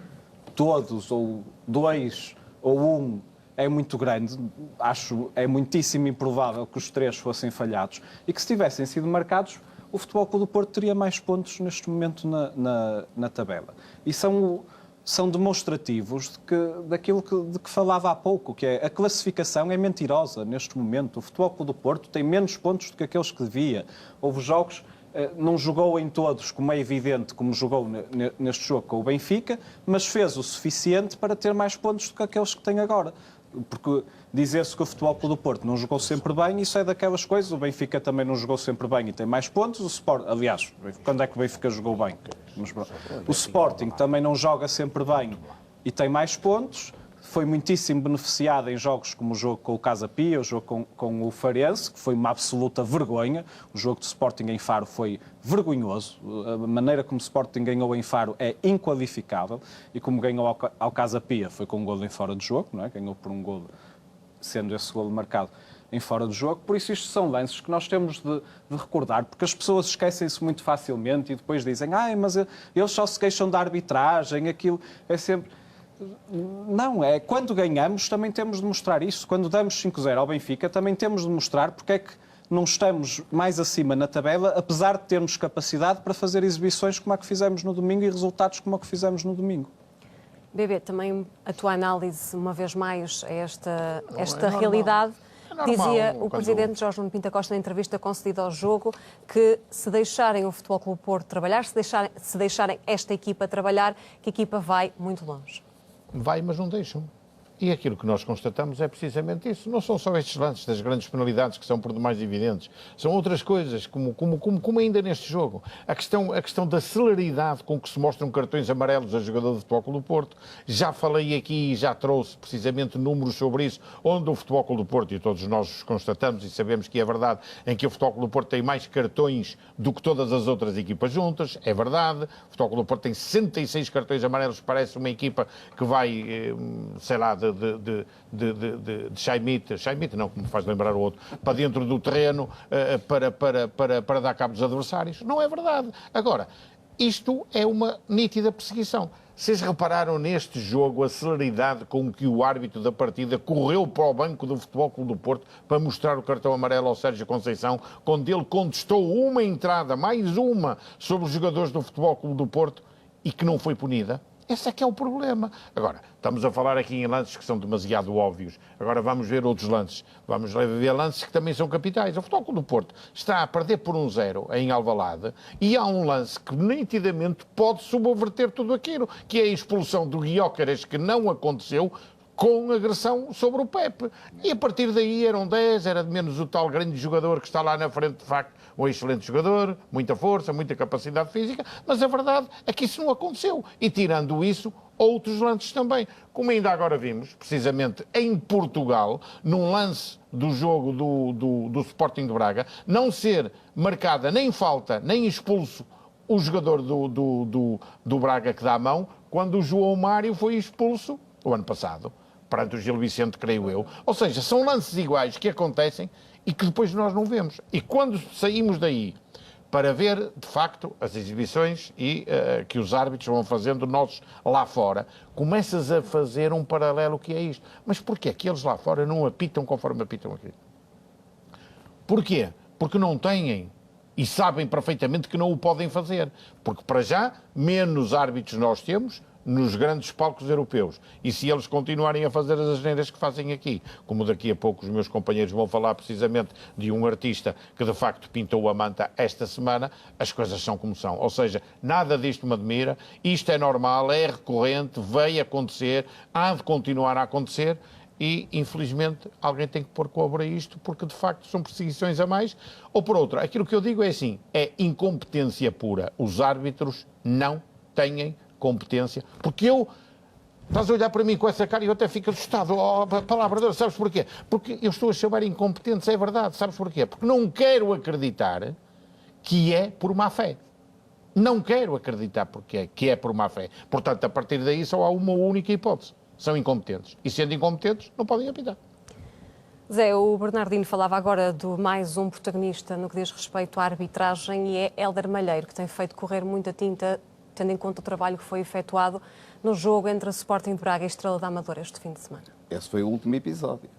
todos, ou 2, ou 1, é muito grande. Acho é muitíssimo improvável que os 3 fossem falhados, e que se tivessem sido marcados, o Futebol Clube do Porto teria mais pontos neste momento na tabela. E são demonstrativos daquilo de que falava há pouco, que é a classificação é mentirosa neste momento. O Futebol Clube do Porto tem menos pontos do que aqueles que devia. Houve jogos, não jogou em todos, como é evidente, como jogou neste jogo com o Benfica, mas fez o suficiente para ter mais pontos do que aqueles que tem agora. Porque dizer-se que o Futebol Clube do Porto não jogou sempre bem, isso é daquelas coisas. O Benfica também não jogou sempre bem e tem mais pontos. O Sport, aliás, quando é que o Benfica jogou bem? O Sporting também não joga sempre bem e tem mais pontos. Foi muitíssimo beneficiado em jogos como o jogo com o Casa Pia, o jogo com o Farense, que foi uma absoluta vergonha. O jogo do Sporting em Faro foi vergonhoso. A maneira como o Sporting ganhou em Faro é inqualificável. E como ganhou ao Casa Pia foi com um golo em fora de jogo, não é? Ganhou por um golo, sendo esse golo marcado em fora do jogo. Por isso, isto são lances que nós temos de recordar, porque as pessoas esquecem-se muito facilmente e depois dizem mas eles só se queixam da arbitragem, aquilo é sempre... Não, é quando ganhamos também temos de mostrar isso. Quando damos 5-0 ao Benfica também temos de mostrar porque é que não estamos mais acima na tabela, apesar de termos capacidade para fazer exibições como a que fizemos no domingo e resultados como a que fizemos no domingo. Bebê, também a tua análise, uma vez mais, a esta realidade. Dizia o presidente Jorge Nuno Pinto da Costa na entrevista concedida ao jogo que se deixarem o Futebol Clube Porto trabalhar, se deixarem esta equipa trabalhar, que a equipa vai muito longe. Vai, mas não deixam. E aquilo que nós constatamos é precisamente isso. Não são só estes lances das grandes penalidades que são por demais evidentes. São outras coisas, como ainda neste jogo. A questão da celeridade com que se mostram cartões amarelos a jogador do Futebol Clube do Porto. Já falei aqui e já trouxe precisamente números sobre isso, onde o Futebol Clube do Porto, e todos nós os constatamos e sabemos que é verdade, em que o Futebol Clube do Porto tem mais cartões do que todas as outras equipas juntas. É verdade. O Futebol Clube do Porto tem 66 cartões amarelos. Parece uma equipa que vai, sei lá, de Chaimite, não, como faz lembrar o outro, para dentro do terreno para dar cabo dos adversários. Não é verdade. Agora, isto é uma nítida perseguição. Vocês repararam neste jogo a celeridade com que o árbitro da partida correu para o banco do Futebol Clube do Porto para mostrar o cartão amarelo ao Sérgio Conceição, quando ele contestou uma entrada, mais uma, sobre os jogadores do Futebol Clube do Porto e que não foi punida? Esse é que é o problema. Agora, estamos a falar aqui em lances que são demasiado óbvios. Agora vamos ver outros lances. Vamos ver lances que também são capitais. O Futebol Clube do Porto está a perder por 1-0 em Alvalade e há um lance que nitidamente pode subverter tudo aquilo, que é a expulsão do Guiócaras, que não aconteceu, com agressão sobre o Pepe. E a partir daí eram 10, era de menos o tal grande jogador que está lá na frente, de facto, um excelente jogador, muita força, muita capacidade física, mas a verdade é que isso não aconteceu. E tirando isso, outros lances também. Como ainda agora vimos, precisamente em Portugal, num lance do jogo do Sporting de Braga, não ser marcada nem falta, nem expulso o jogador do Braga que dá a mão, quando o João Mário foi expulso o ano passado, perante o Gil Vicente, creio eu. Ou seja, são lances iguais que acontecem e que depois nós não vemos. E quando saímos daí para ver, de facto, as exibições e que os árbitros vão fazendo nós lá fora, começas a fazer um paralelo que é isto. Mas porquê que eles lá fora não apitam conforme apitam aqui? Porquê? Porque não têm e sabem perfeitamente que não o podem fazer. Porque, para já, menos árbitros nós temos, nos grandes palcos europeus. E se eles continuarem a fazer as asneiras que fazem aqui, como daqui a pouco os meus companheiros vão falar precisamente de um artista que de facto pintou a manta esta semana, as coisas são como são. Ou seja, nada disto me admira, isto é normal, é recorrente, vai acontecer, há de continuar a acontecer e, infelizmente, alguém tem que pôr cobra a isto porque, de facto, são perseguições a mais. Ou, por outra, aquilo que eu digo é assim, é incompetência pura. Os árbitros não têm competência. Porque eu... Estás a olhar para mim com essa cara e eu até fico assustado. Oh, palavra de Deus, sabes porquê? Porque eu estou a chamar incompetentes, é verdade. Sabes porquê? Porque não quero acreditar que é por má fé. Não quero acreditar que é por má fé. Portanto, a partir daí só há uma única hipótese. São incompetentes. E sendo incompetentes, não podem apitar. Zé, o Bernardino falava agora de mais um protagonista no que diz respeito à arbitragem e é Hélder Malheiro, que tem feito correr muita tinta, tendo em conta o trabalho que foi efetuado no jogo entre a Sporting de Braga e a Estrela da Amadora este fim de semana. Esse foi o último episódio.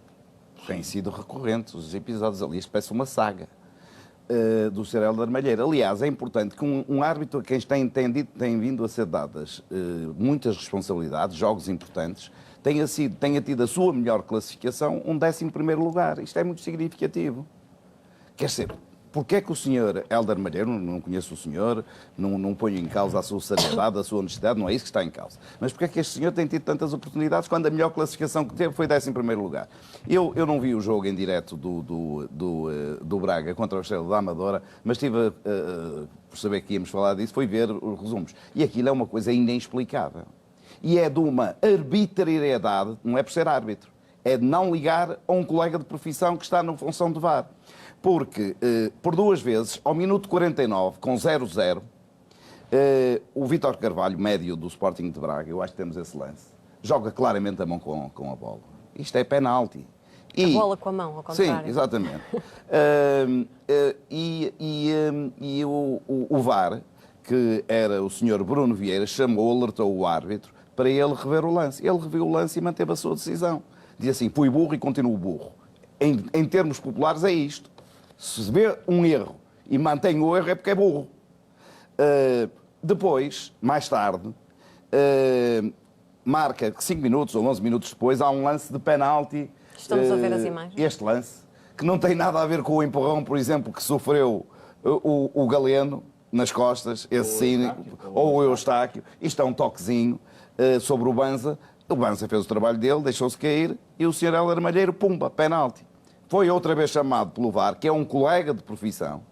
Têm sido recorrentes os episódios ali. Isto parece uma saga do Sr. Hélder Malheiro. Aliás, é importante que um árbitro a quem tem vindo a ser dadas muitas responsabilidades, jogos importantes, tenha tido a sua melhor classificação, um 11º lugar. Isto é muito significativo. Quer dizer, porque é que o Sr. Hélder Malheiro, não conheço o senhor, não ponho em causa a sua seriedade, a sua honestidade, não é isso que está em causa. Mas porque é que este senhor tem tido tantas oportunidades quando a melhor classificação que teve foi 11º lugar? Eu não vi o jogo em direto do Braga contra o Estrela da Amadora, mas tive, por saber que íamos falar disso, foi ver os resumos. E aquilo é uma coisa inexplicável. E é de uma arbitrariedade, não é por ser árbitro, é de não ligar a um colega de profissão que está na função de VAR. Porque, por duas vezes, ao minuto 49, com 0-0, o Vítor Carvalho, médio do Sporting de Braga, eu acho que temos esse lance, joga claramente a mão com a bola. Isto é penalti. A bola com a mão, ao contrário. Sim, exatamente. O VAR, que era o Sr. Bruno Vieira, alertou o árbitro para ele rever o lance. Ele reviu o lance e manteve a sua decisão. Diz assim, fui burro e continuo burro. Em termos populares é isto. Se vê um erro e mantém o erro é porque é burro. Depois, mais tarde, marca que 5 minutos ou 11 minutos depois há um lance de penalti. Estamos a ver as imagens. Este lance, que não tem nada a ver com o empurrão, por exemplo, que sofreu o Galeno nas costas, esse cínico, ou o Eustáquio. Isto é um toquezinho sobre o Banza. O Banza fez o trabalho dele, deixou-se cair e o Sr. Hélder Malheiro, pumba, penalti. Foi outra vez chamado pelo VAR, que é um colega de profissão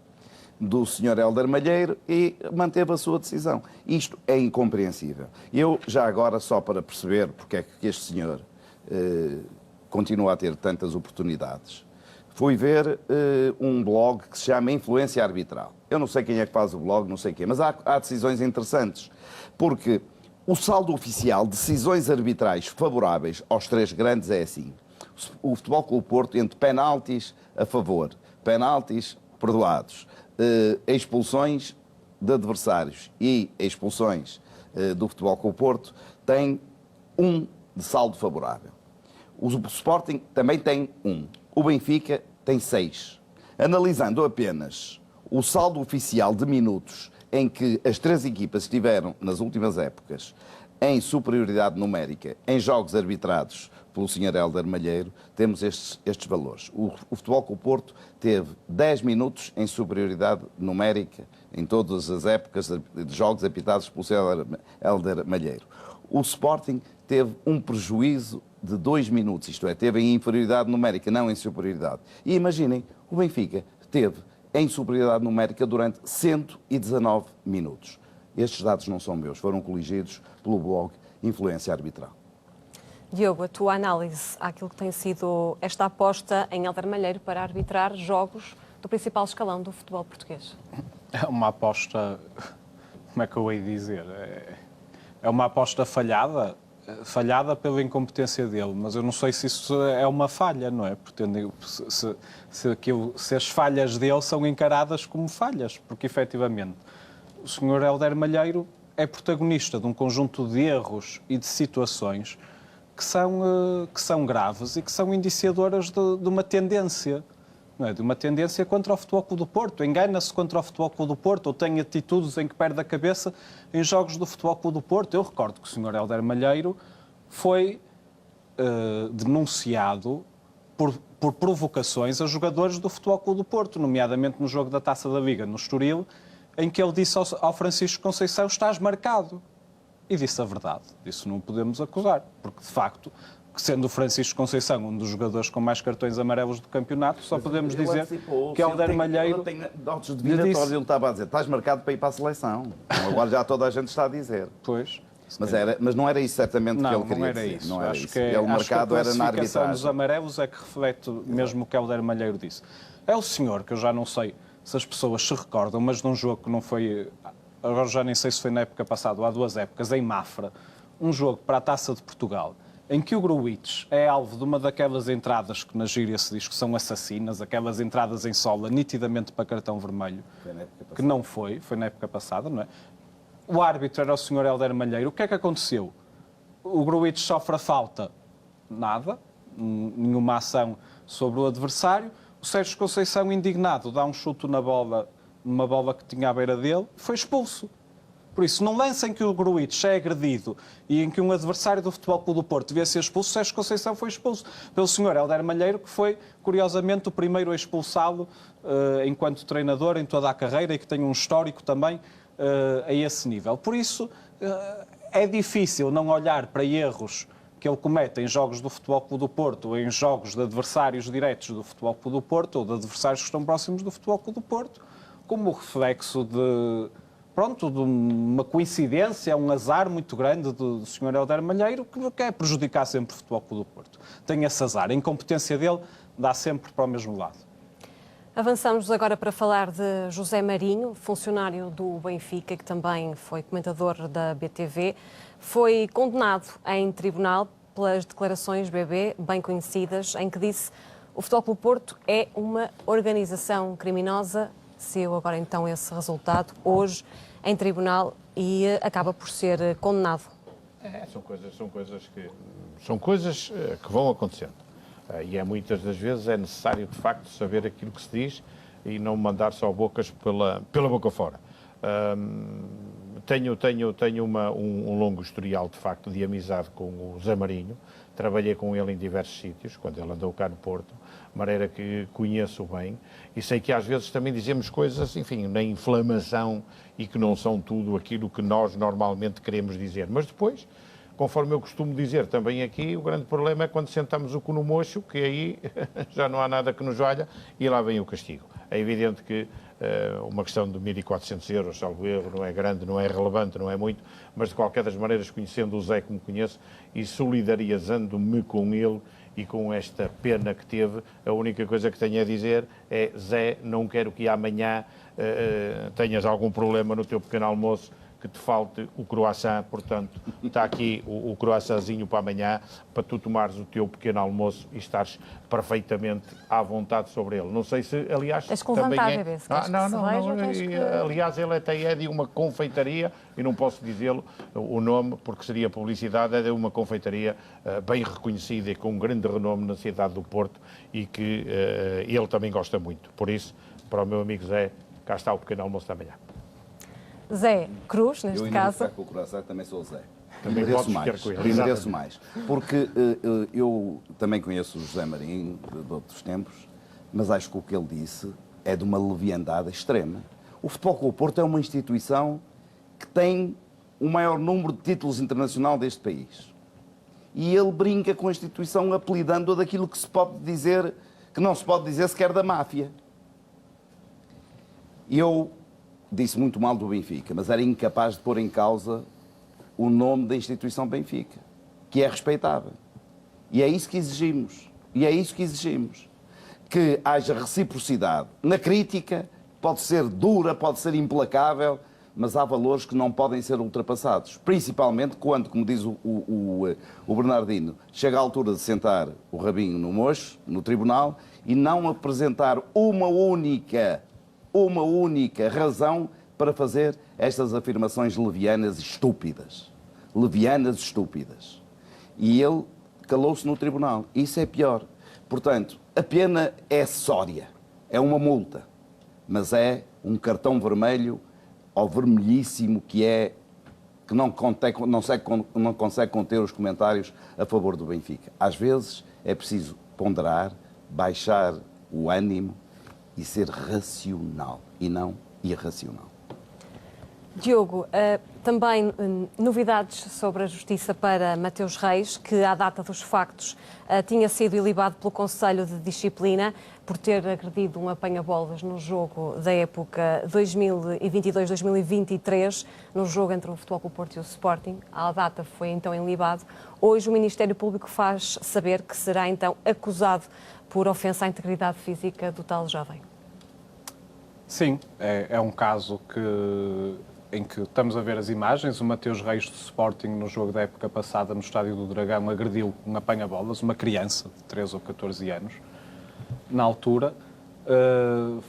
do Sr. Hélder Malheiro, e manteve a sua decisão. Isto é incompreensível. Eu, já agora, só para perceber porque é que este senhor continua a ter tantas oportunidades, fui ver um blog que se chama Influência Arbitral. Eu não sei quem é que faz o blog, não sei quem, mas há decisões interessantes, porque o saldo oficial de decisões arbitrais favoráveis aos 3 grandes é assim. O Futebol Clube Porto, entre penaltis a favor, penaltis perdoados, expulsões de adversários e expulsões do Futebol Clube Porto, tem 1 de saldo favorável. O Sporting também tem 1. O Benfica tem 6. Analisando apenas o saldo oficial de minutos em que as 3 equipas estiveram, nas últimas épocas, em superioridade numérica, em jogos arbitrados pelo Sr. Hélder Malheiro, temos estes valores. O Futebol Clube Porto teve 10 minutos em superioridade numérica em todas as épocas de jogos apitados pelo Sr. Hélder Malheiro. O Sporting teve um prejuízo de 2 minutos, isto é, teve em inferioridade numérica, não em superioridade. E imaginem, o Benfica teve em superioridade numérica durante 119 minutos. Estes dados não são meus, foram coligidos pelo blog Influência Arbitral. Diogo, a tua análise àquilo que tem sido esta aposta em Hélder Malheiro para arbitrar jogos do principal escalão do futebol português? É uma aposta, como é que eu hei de dizer? É uma aposta falhada pela incompetência dele, mas eu não sei se isso é uma falha, não é? Pretendo, se as falhas dele são encaradas como falhas, porque efetivamente o Sr. Hélder Malheiro é protagonista de um conjunto de erros e de situações que são graves e que são indiciadoras de uma tendência não é? De uma tendência contra o Futebol Clube do Porto. Engana-se contra o Futebol Clube do Porto ou tem atitudes em que perde a cabeça em jogos do Futebol Clube do Porto. Eu recordo que o Sr. Hélder Malheiro foi denunciado por provocações a jogadores do Futebol Clube do Porto, nomeadamente no jogo da Taça da Liga, no Estoril, em que ele disse ao Francisco Conceição: estás marcado. E disse a verdade. Disso não podemos acusar, porque de facto, sendo o Francisco Conceição um dos jogadores com mais cartões amarelos do campeonato, só podemos dizer que Hélder Malheiro... Ele tem dotes divinatórios, ele estava a dizer: estás marcado para ir para a seleção. Então, agora já toda a gente está a dizer. Pois... Mas não era isso certamente que ele queria não era dizer. isso. Não era acho isso. que, Ele marcado era na a classificação arbitragem. dos amarelos é que reflete mesmo o que Hélder Malheiro disse. É o senhor, que eu já não sei se as pessoas se recordam, mas num jogo que não foi... Agora já nem sei se foi na época passada ou há 2 épocas, em Mafra, um jogo para a Taça de Portugal, em que o Gruitch é alvo de uma daquelas entradas que na gíria se diz que são assassinas, aquelas entradas em sola nitidamente para cartão vermelho, que não foi na época passada, não é? O árbitro era o Sr. Hélder Malheiro. O que é que aconteceu? O Gruitch sofre a falta. Nada. Nenhuma ação sobre o adversário. O Sérgio Conceição, indignado, dá um chute na bola, numa bola que tinha à beira dele, foi expulso. Por isso, num lance em que o Gruitch é agredido e em que um adversário do Futebol Clube do Porto devia ser expulso, o Sérgio Conceição foi expulso pelo Sr. Hélder Malheiro, que foi, curiosamente, o primeiro a expulsá-lo enquanto treinador em toda a carreira e que tem um histórico também a esse nível. Por isso, é difícil não olhar para erros que ele comete em jogos do Futebol Clube do Porto ou em jogos de adversários diretos do Futebol Clube do Porto ou de adversários que estão próximos do Futebol Clube do Porto, como reflexo de uma coincidência, um azar muito grande do Sr. Hélder Malheiro, que quer prejudicar sempre o Futebol Clube do Porto. Tem esse azar. A incompetência dele dá sempre para o mesmo lado. Avançamos agora para falar de José Marinho, funcionário do Benfica, que também foi comentador da BTV. Foi condenado em tribunal pelas declarações bem conhecidas, em que disse: o Futebol Clube do Porto é uma organização criminosa. Saiu agora então esse resultado hoje em tribunal e acaba por ser condenado. São coisas que vão acontecendo. E muitas das vezes é necessário, de facto, saber aquilo que se diz e não mandar só bocas pela boca fora. Tenho um longo historial, de facto, de amizade com o Zé Marinho. Trabalhei com ele em diversos sítios, quando ele andou cá no Porto, de maneira que conheço bem. E sei que às vezes também dizemos coisas, enfim, na inflamação e que não são tudo aquilo que nós normalmente queremos dizer. Mas depois, conforme eu costumo dizer também aqui, o grande problema é quando sentamos o cu no mocho, que aí já não há nada que nos valha e lá vem o castigo. É evidente que uma questão de 1.400 euros, salvo erro, não é grande, não é relevante, não é muito, mas de qualquer das maneiras, conhecendo o Zé como conheço e solidarizando-me com ele e com esta pena que teve, a única coisa que tenho a dizer é: Zé, não quero que amanhã tenhas algum problema no teu pequeno almoço, que te falte o croissant, portanto, está aqui o croissantzinho para amanhã, para tu tomares o teu pequeno almoço e estares perfeitamente à vontade sobre ele. Não sei se, aliás, tens com também vontade, é... bebê, se queres que Aliás, ele até é de uma confeitaria, e não posso dizê-lo o nome, porque seria publicidade, é de uma confeitaria bem reconhecida e com um grande renome na cidade do Porto e que ele também gosta muito. Por isso, para o meu amigo Zé, cá está o pequeno almoço da manhã. Zé Cruz, neste eu caso. Eu com o coração também sou o Zé. Também mereço mais. Mereço mais. Porque eu também conheço o José Marinho de outros tempos, mas acho que o que ele disse é de uma leviandade extrema. O Futebol Clube do Porto é uma instituição que tem o maior número de títulos internacional deste país. E ele brinca com a instituição apelidando-a daquilo que se pode dizer, que não se pode dizer sequer da máfia. Eu disse muito mal do Benfica, mas era incapaz de pôr em causa o nome da instituição Benfica, que é respeitável. E é isso que exigimos. Que haja reciprocidade. Na crítica, pode ser dura, pode ser implacável, mas há valores que não podem ser ultrapassados. Principalmente quando, como diz o Bernardino, chega a altura de sentar o rabinho no mocho, no tribunal, e não apresentar uma única razão para fazer estas afirmações levianas e estúpidas. E ele calou-se no tribunal. Isso é pior. Portanto, a pena é sória. É uma multa, mas é um cartão vermelho ao vermelhíssimo que não consegue conter os comentários a favor do Benfica. Às vezes é preciso ponderar, baixar o ânimo e ser racional e não irracional. Diogo, também novidades sobre a justiça para Mateus Reis, que à data dos factos tinha sido ilibado pelo Conselho de Disciplina por ter agredido um apanha-bolas no jogo da época 2022-2023, no jogo entre o Futebol Clube do Porto e o Sporting. À data foi então ilibado. Hoje o Ministério Público faz saber que será então acusado por ofensa à integridade física do tal jovem. Sim, é um caso em que estamos a ver as imagens. O Mateus Reis do Sporting, no jogo da época passada no Estádio do Dragão, agrediu um apanha-bolas, uma criança de 13 ou 14 anos. Na altura,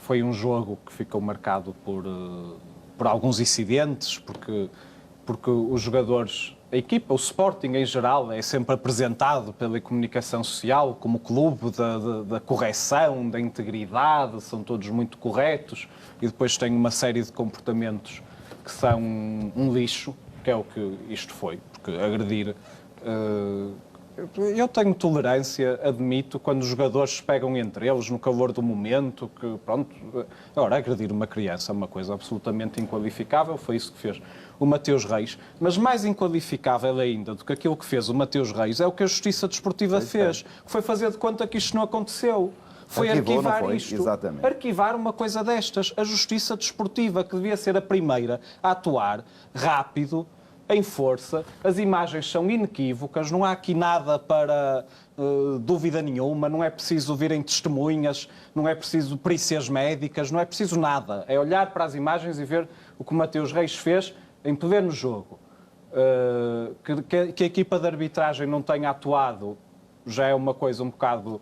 foi um jogo que ficou marcado por alguns incidentes, porque os jogadores, a equipa, o Sporting em geral, é sempre apresentado pela comunicação social como clube da correção, da integridade, são todos muito corretos, e depois tem uma série de comportamentos que são um lixo, que é o que isto foi, porque agredir... Eu tenho tolerância, admito, quando os jogadores pegam entre eles no calor do momento, que pronto... Agora, agredir uma criança é uma coisa absolutamente inqualificável, foi isso que fez o Mateus Reis, mas mais inqualificável ainda do que aquilo que fez o Mateus Reis é o que a Justiça Desportiva fez, foi fazer de conta que isto não aconteceu. Foi arquivar isto, exatamente. Arquivar uma coisa destas. A Justiça Desportiva, que devia ser a primeira a atuar rápido, em força, as imagens são inequívocas, não há aqui nada para dúvida nenhuma, não é preciso virem testemunhas, não é preciso perícias médicas, não é preciso nada. É olhar para as imagens e ver o que o Mateus Reis fez em pleno jogo. Que a equipa de arbitragem não tenha atuado já é uma coisa um bocado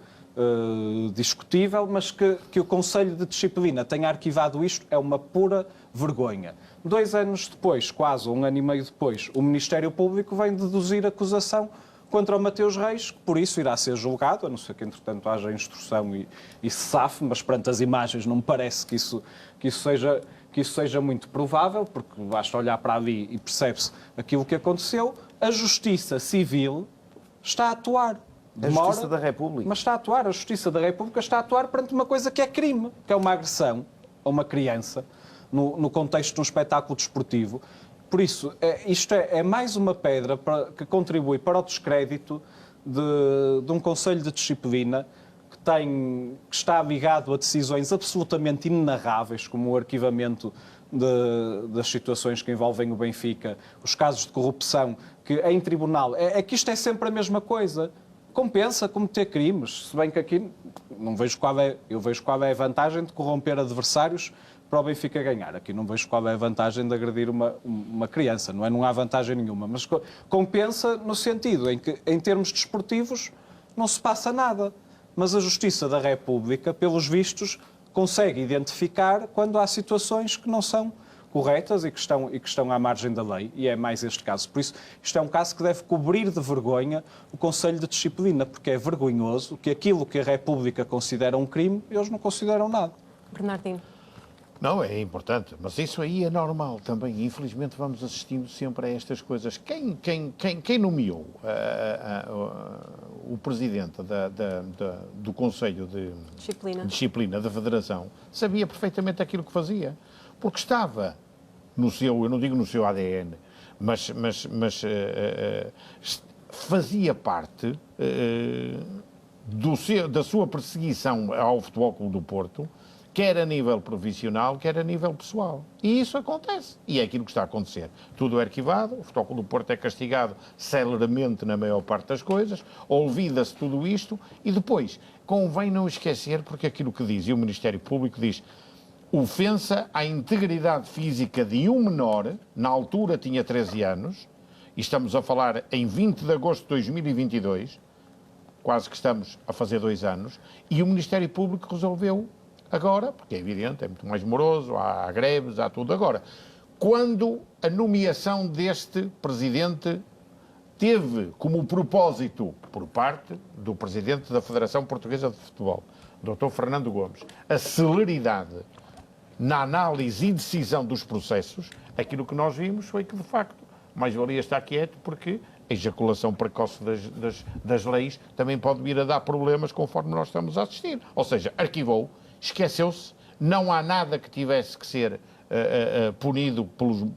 discutível, mas que o Conselho de Disciplina tenha arquivado isto é uma pura vergonha. 2 anos depois, quase 1 ano e meio depois, o Ministério Público vem deduzir acusação contra o Mateus Reis, que por isso irá ser julgado, a não ser que entretanto haja instrução e se safe, mas perante as imagens não me parece que isso seja muito provável, porque basta olhar para ali e percebe-se aquilo que aconteceu. A Justiça Civil está a atuar. A Justiça da República. Mas está a atuar, a Justiça da República está a atuar perante uma coisa que é crime, que é uma agressão a uma criança, no contexto de um espetáculo desportivo. Por isso, isto é mais uma pedra que contribui para o descrédito de um Conselho de Disciplina que está ligado a decisões absolutamente inenarráveis, como o arquivamento das situações que envolvem o Benfica, os casos de corrupção, que em tribunal... É que isto é sempre a mesma coisa. Compensa cometer crimes, se bem que aqui não vejo eu vejo qual é a vantagem de corromper adversários para o Benfica ganhar. Aqui não vejo qual é a vantagem de agredir uma criança, não há vantagem nenhuma, mas compensa no sentido em que, em termos desportivos, não se passa nada. Mas a Justiça da República, pelos vistos, consegue identificar quando há situações que não são corretas e que estão à margem da lei, e é mais este caso. Por isso, isto é um caso que deve cobrir de vergonha o Conselho de Disciplina, porque é vergonhoso que aquilo que a República considera um crime, eles não consideram nada. Bernardino. Não, é importante, mas isso aí é normal também. Infelizmente vamos assistindo sempre a estas coisas. Quem nomeou o presidente do Conselho de Disciplina da Federação sabia perfeitamente aquilo que fazia. Porque estava no seu, eu não digo no seu ADN, mas fazia parte da sua perseguição ao Futebol Clube do Porto, quer a nível profissional, quer a nível pessoal. E isso acontece. E é aquilo que está a acontecer. Tudo é arquivado, o Futebol Clube do Porto é castigado celeramente na maior parte das coisas, olvida-se tudo isto e depois convém não esquecer, porque aquilo que diz, e o Ministério Público diz, ofensa à integridade física de um menor, na altura tinha 13 anos, e estamos a falar em 20 de agosto de 2022, quase que estamos a fazer 2 anos, e o Ministério Público resolveu agora, porque é evidente, é muito mais moroso, há greves, há tudo agora. Quando a nomeação deste presidente teve como propósito, por parte do Presidente da Federação Portuguesa de Futebol, Dr. Fernando Gomes, a celeridade na análise e decisão dos processos. Aquilo que nós vimos foi que, de facto, mais valia estar quieto, porque a ejaculação precoce das leis também pode vir a dar problemas conforme nós estamos a assistir. Ou seja, arquivou, esqueceu-se, não há nada que tivesse que ser punido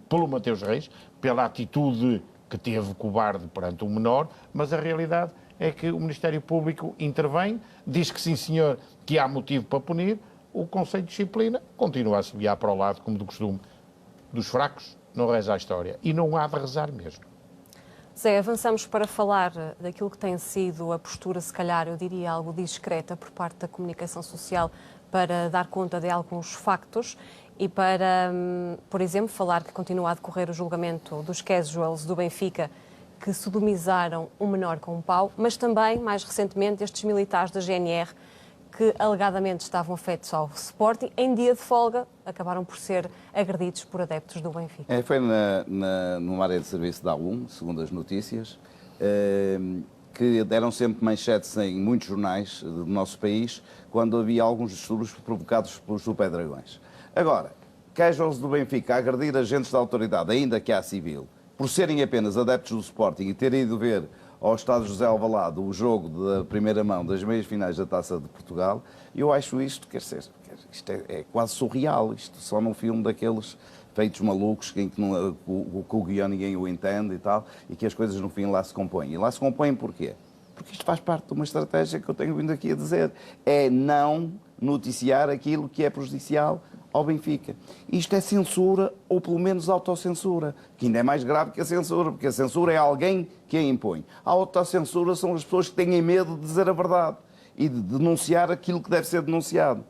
pelo Mateus Reis, pela atitude que teve cobarde perante o menor, mas a realidade é que o Ministério Público intervém, diz que sim senhor, que há motivo para punir, o Conselho de Disciplina continua a assobiar para o lado, como de costume, dos fracos não reza a história. E não há de rezar mesmo. Zé, avançamos para falar daquilo que tem sido a postura, se calhar, eu diria, algo discreta por parte da comunicação social para dar conta de alguns factos e para, por exemplo, falar que continua a decorrer o julgamento dos casuals do Benfica que sodomizaram um menor com um pau, mas também, mais recentemente, estes militares da GNR que alegadamente estavam afetos ao Sporting, em dia de folga, acabaram por ser agredidos por adeptos do Benfica. Foi numa área de serviço da A1, segundo as notícias, que deram sempre manchetes em muitos jornais do nosso país, quando havia alguns distúrbios provocados pelos Super-Dragões. Agora, casuals do Benfica a agredir agentes da autoridade, ainda que há civil, por serem apenas adeptos do Sporting e terem ido ver ao Estádio José Alvalade o jogo da primeira mão das meias finais da Taça de Portugal, eu acho isto, isto é quase surreal, isto só num filme daqueles feitos malucos em que o guião ninguém o entende e tal, e que as coisas no fim lá se compõem. E lá se compõem porquê? Porque isto faz parte de uma estratégia que eu tenho vindo aqui a dizer, é não noticiar aquilo que é prejudicial ao Benfica. Isto é censura, ou pelo menos autocensura, que ainda é mais grave que a censura, porque a censura é alguém que a impõe. A autocensura são as pessoas que têm medo de dizer a verdade e de denunciar aquilo que deve ser denunciado.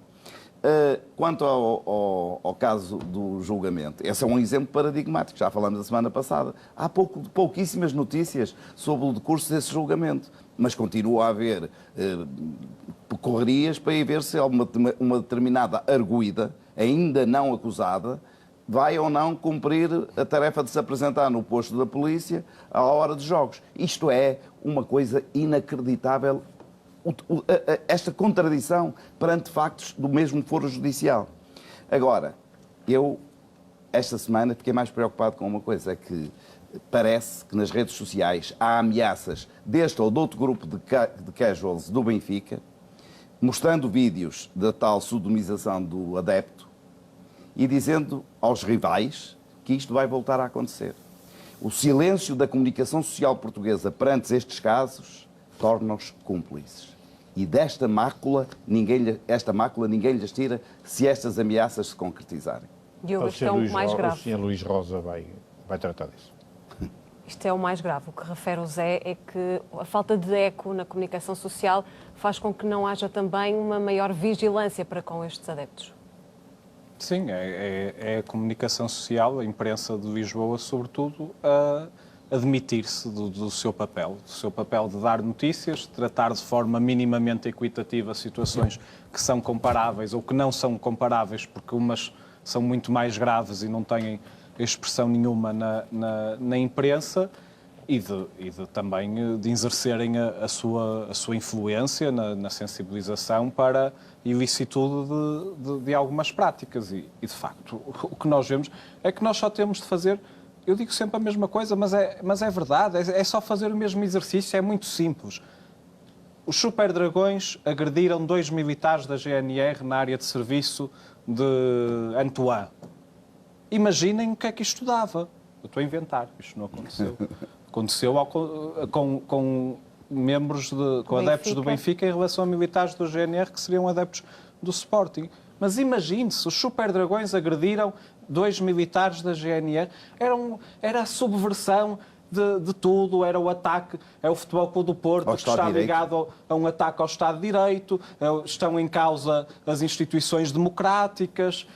Quanto ao caso do julgamento, esse é um exemplo paradigmático, já falamos a semana passada. Há pouquíssimas notícias sobre o decurso desse julgamento, mas continua a haver correrias para ir ver se uma determinada arguida, ainda não acusada, vai ou não cumprir a tarefa de se apresentar no posto da polícia à hora dos jogos. Isto é uma coisa inacreditável, esta contradição perante factos do mesmo foro judicial. Agora, eu, esta semana, fiquei mais preocupado com uma coisa, é que parece que nas redes sociais há ameaças deste ou de outro grupo de casuals do Benfica, mostrando vídeos da tal sodomização do adepto e dizendo aos rivais que isto vai voltar a acontecer. O silêncio da comunicação social portuguesa perante estes casos torna-os cúmplices. E desta mácula, ninguém lhes tira se estas ameaças se concretizarem. Diogo, isto é o mais grave. O Sr. Luís Rosa vai tratar disso. Isto é o mais grave. O que refere o Zé é que a falta de eco na comunicação social faz com que não haja também uma maior vigilância para com estes adeptos. Sim, é a comunicação social, a imprensa de Lisboa, sobretudo, a admitir-se do seu papel de dar notícias, de tratar de forma minimamente equitativa situações que são comparáveis ou que não são comparáveis, porque umas são muito mais graves e não têm expressão nenhuma na imprensa, e também de exercerem a sua influência na sensibilização para a ilicitude de algumas práticas. E, de facto, o que nós vemos é que nós só temos de fazer, eu digo sempre a mesma coisa, mas é verdade, é só fazer o mesmo exercício, é muito simples. Os Super-Dragões agrediram 2 militares da GNR na área de serviço de Antoine. Imaginem o que é que isto dava. Eu estou a inventar, isto não aconteceu. Aconteceu com membros, com adeptos do Benfica em relação a militares do GNR que seriam adeptos do Sporting. Mas imagine-se, os Super-Dragões agrediram 2 militares da GNR. Era a subversão de tudo, era o ataque, é o Futebol Clube do Porto que está ligado a um ataque ao Estado de Direito, estão em causa as instituições democráticas,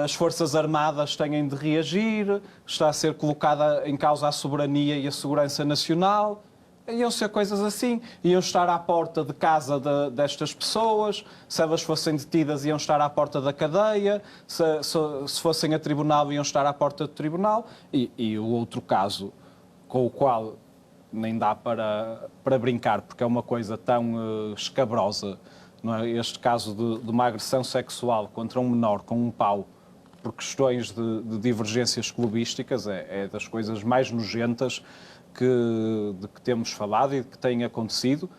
as Forças Armadas têm de reagir, está a ser colocada em causa a soberania e a segurança nacional. Iam ser coisas assim, iam estar à porta de casa destas pessoas, se elas fossem detidas iam estar à porta da cadeia, se fossem a tribunal iam estar à porta do tribunal. E o outro caso com o qual nem dá para brincar, porque é uma coisa tão escabrosa. Não é? Este caso de uma agressão sexual contra um menor com um pau, por questões de divergências clubísticas, é das coisas mais nojentas de que temos falado e que têm acontecido,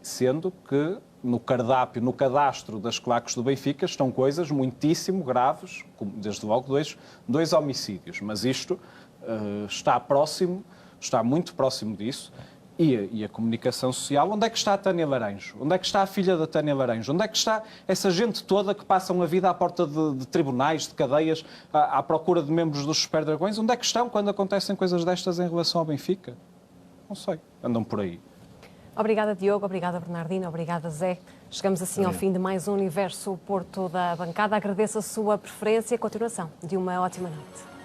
sendo que no cardápio, no cadastro das claques do Benfica estão coisas muitíssimo graves, como, desde logo dois homicídios, mas isto está muito próximo disso. E a comunicação social, onde é que está a Tânia Laranjo? Onde é que está a filha da Tânia Laranjo? Onde é que está essa gente toda que passam a vida à porta de tribunais, de cadeias, à procura de membros dos Super Dragões? Onde é que estão quando acontecem coisas destas em relação ao Benfica? Não sei, andam por aí. Obrigada, Diogo. Obrigada, Bernardino. Obrigada, Zé. Chegamos assim ao fim de mais um Universo Porto da Bancada. Agradeço a sua preferência e continuação de uma ótima noite.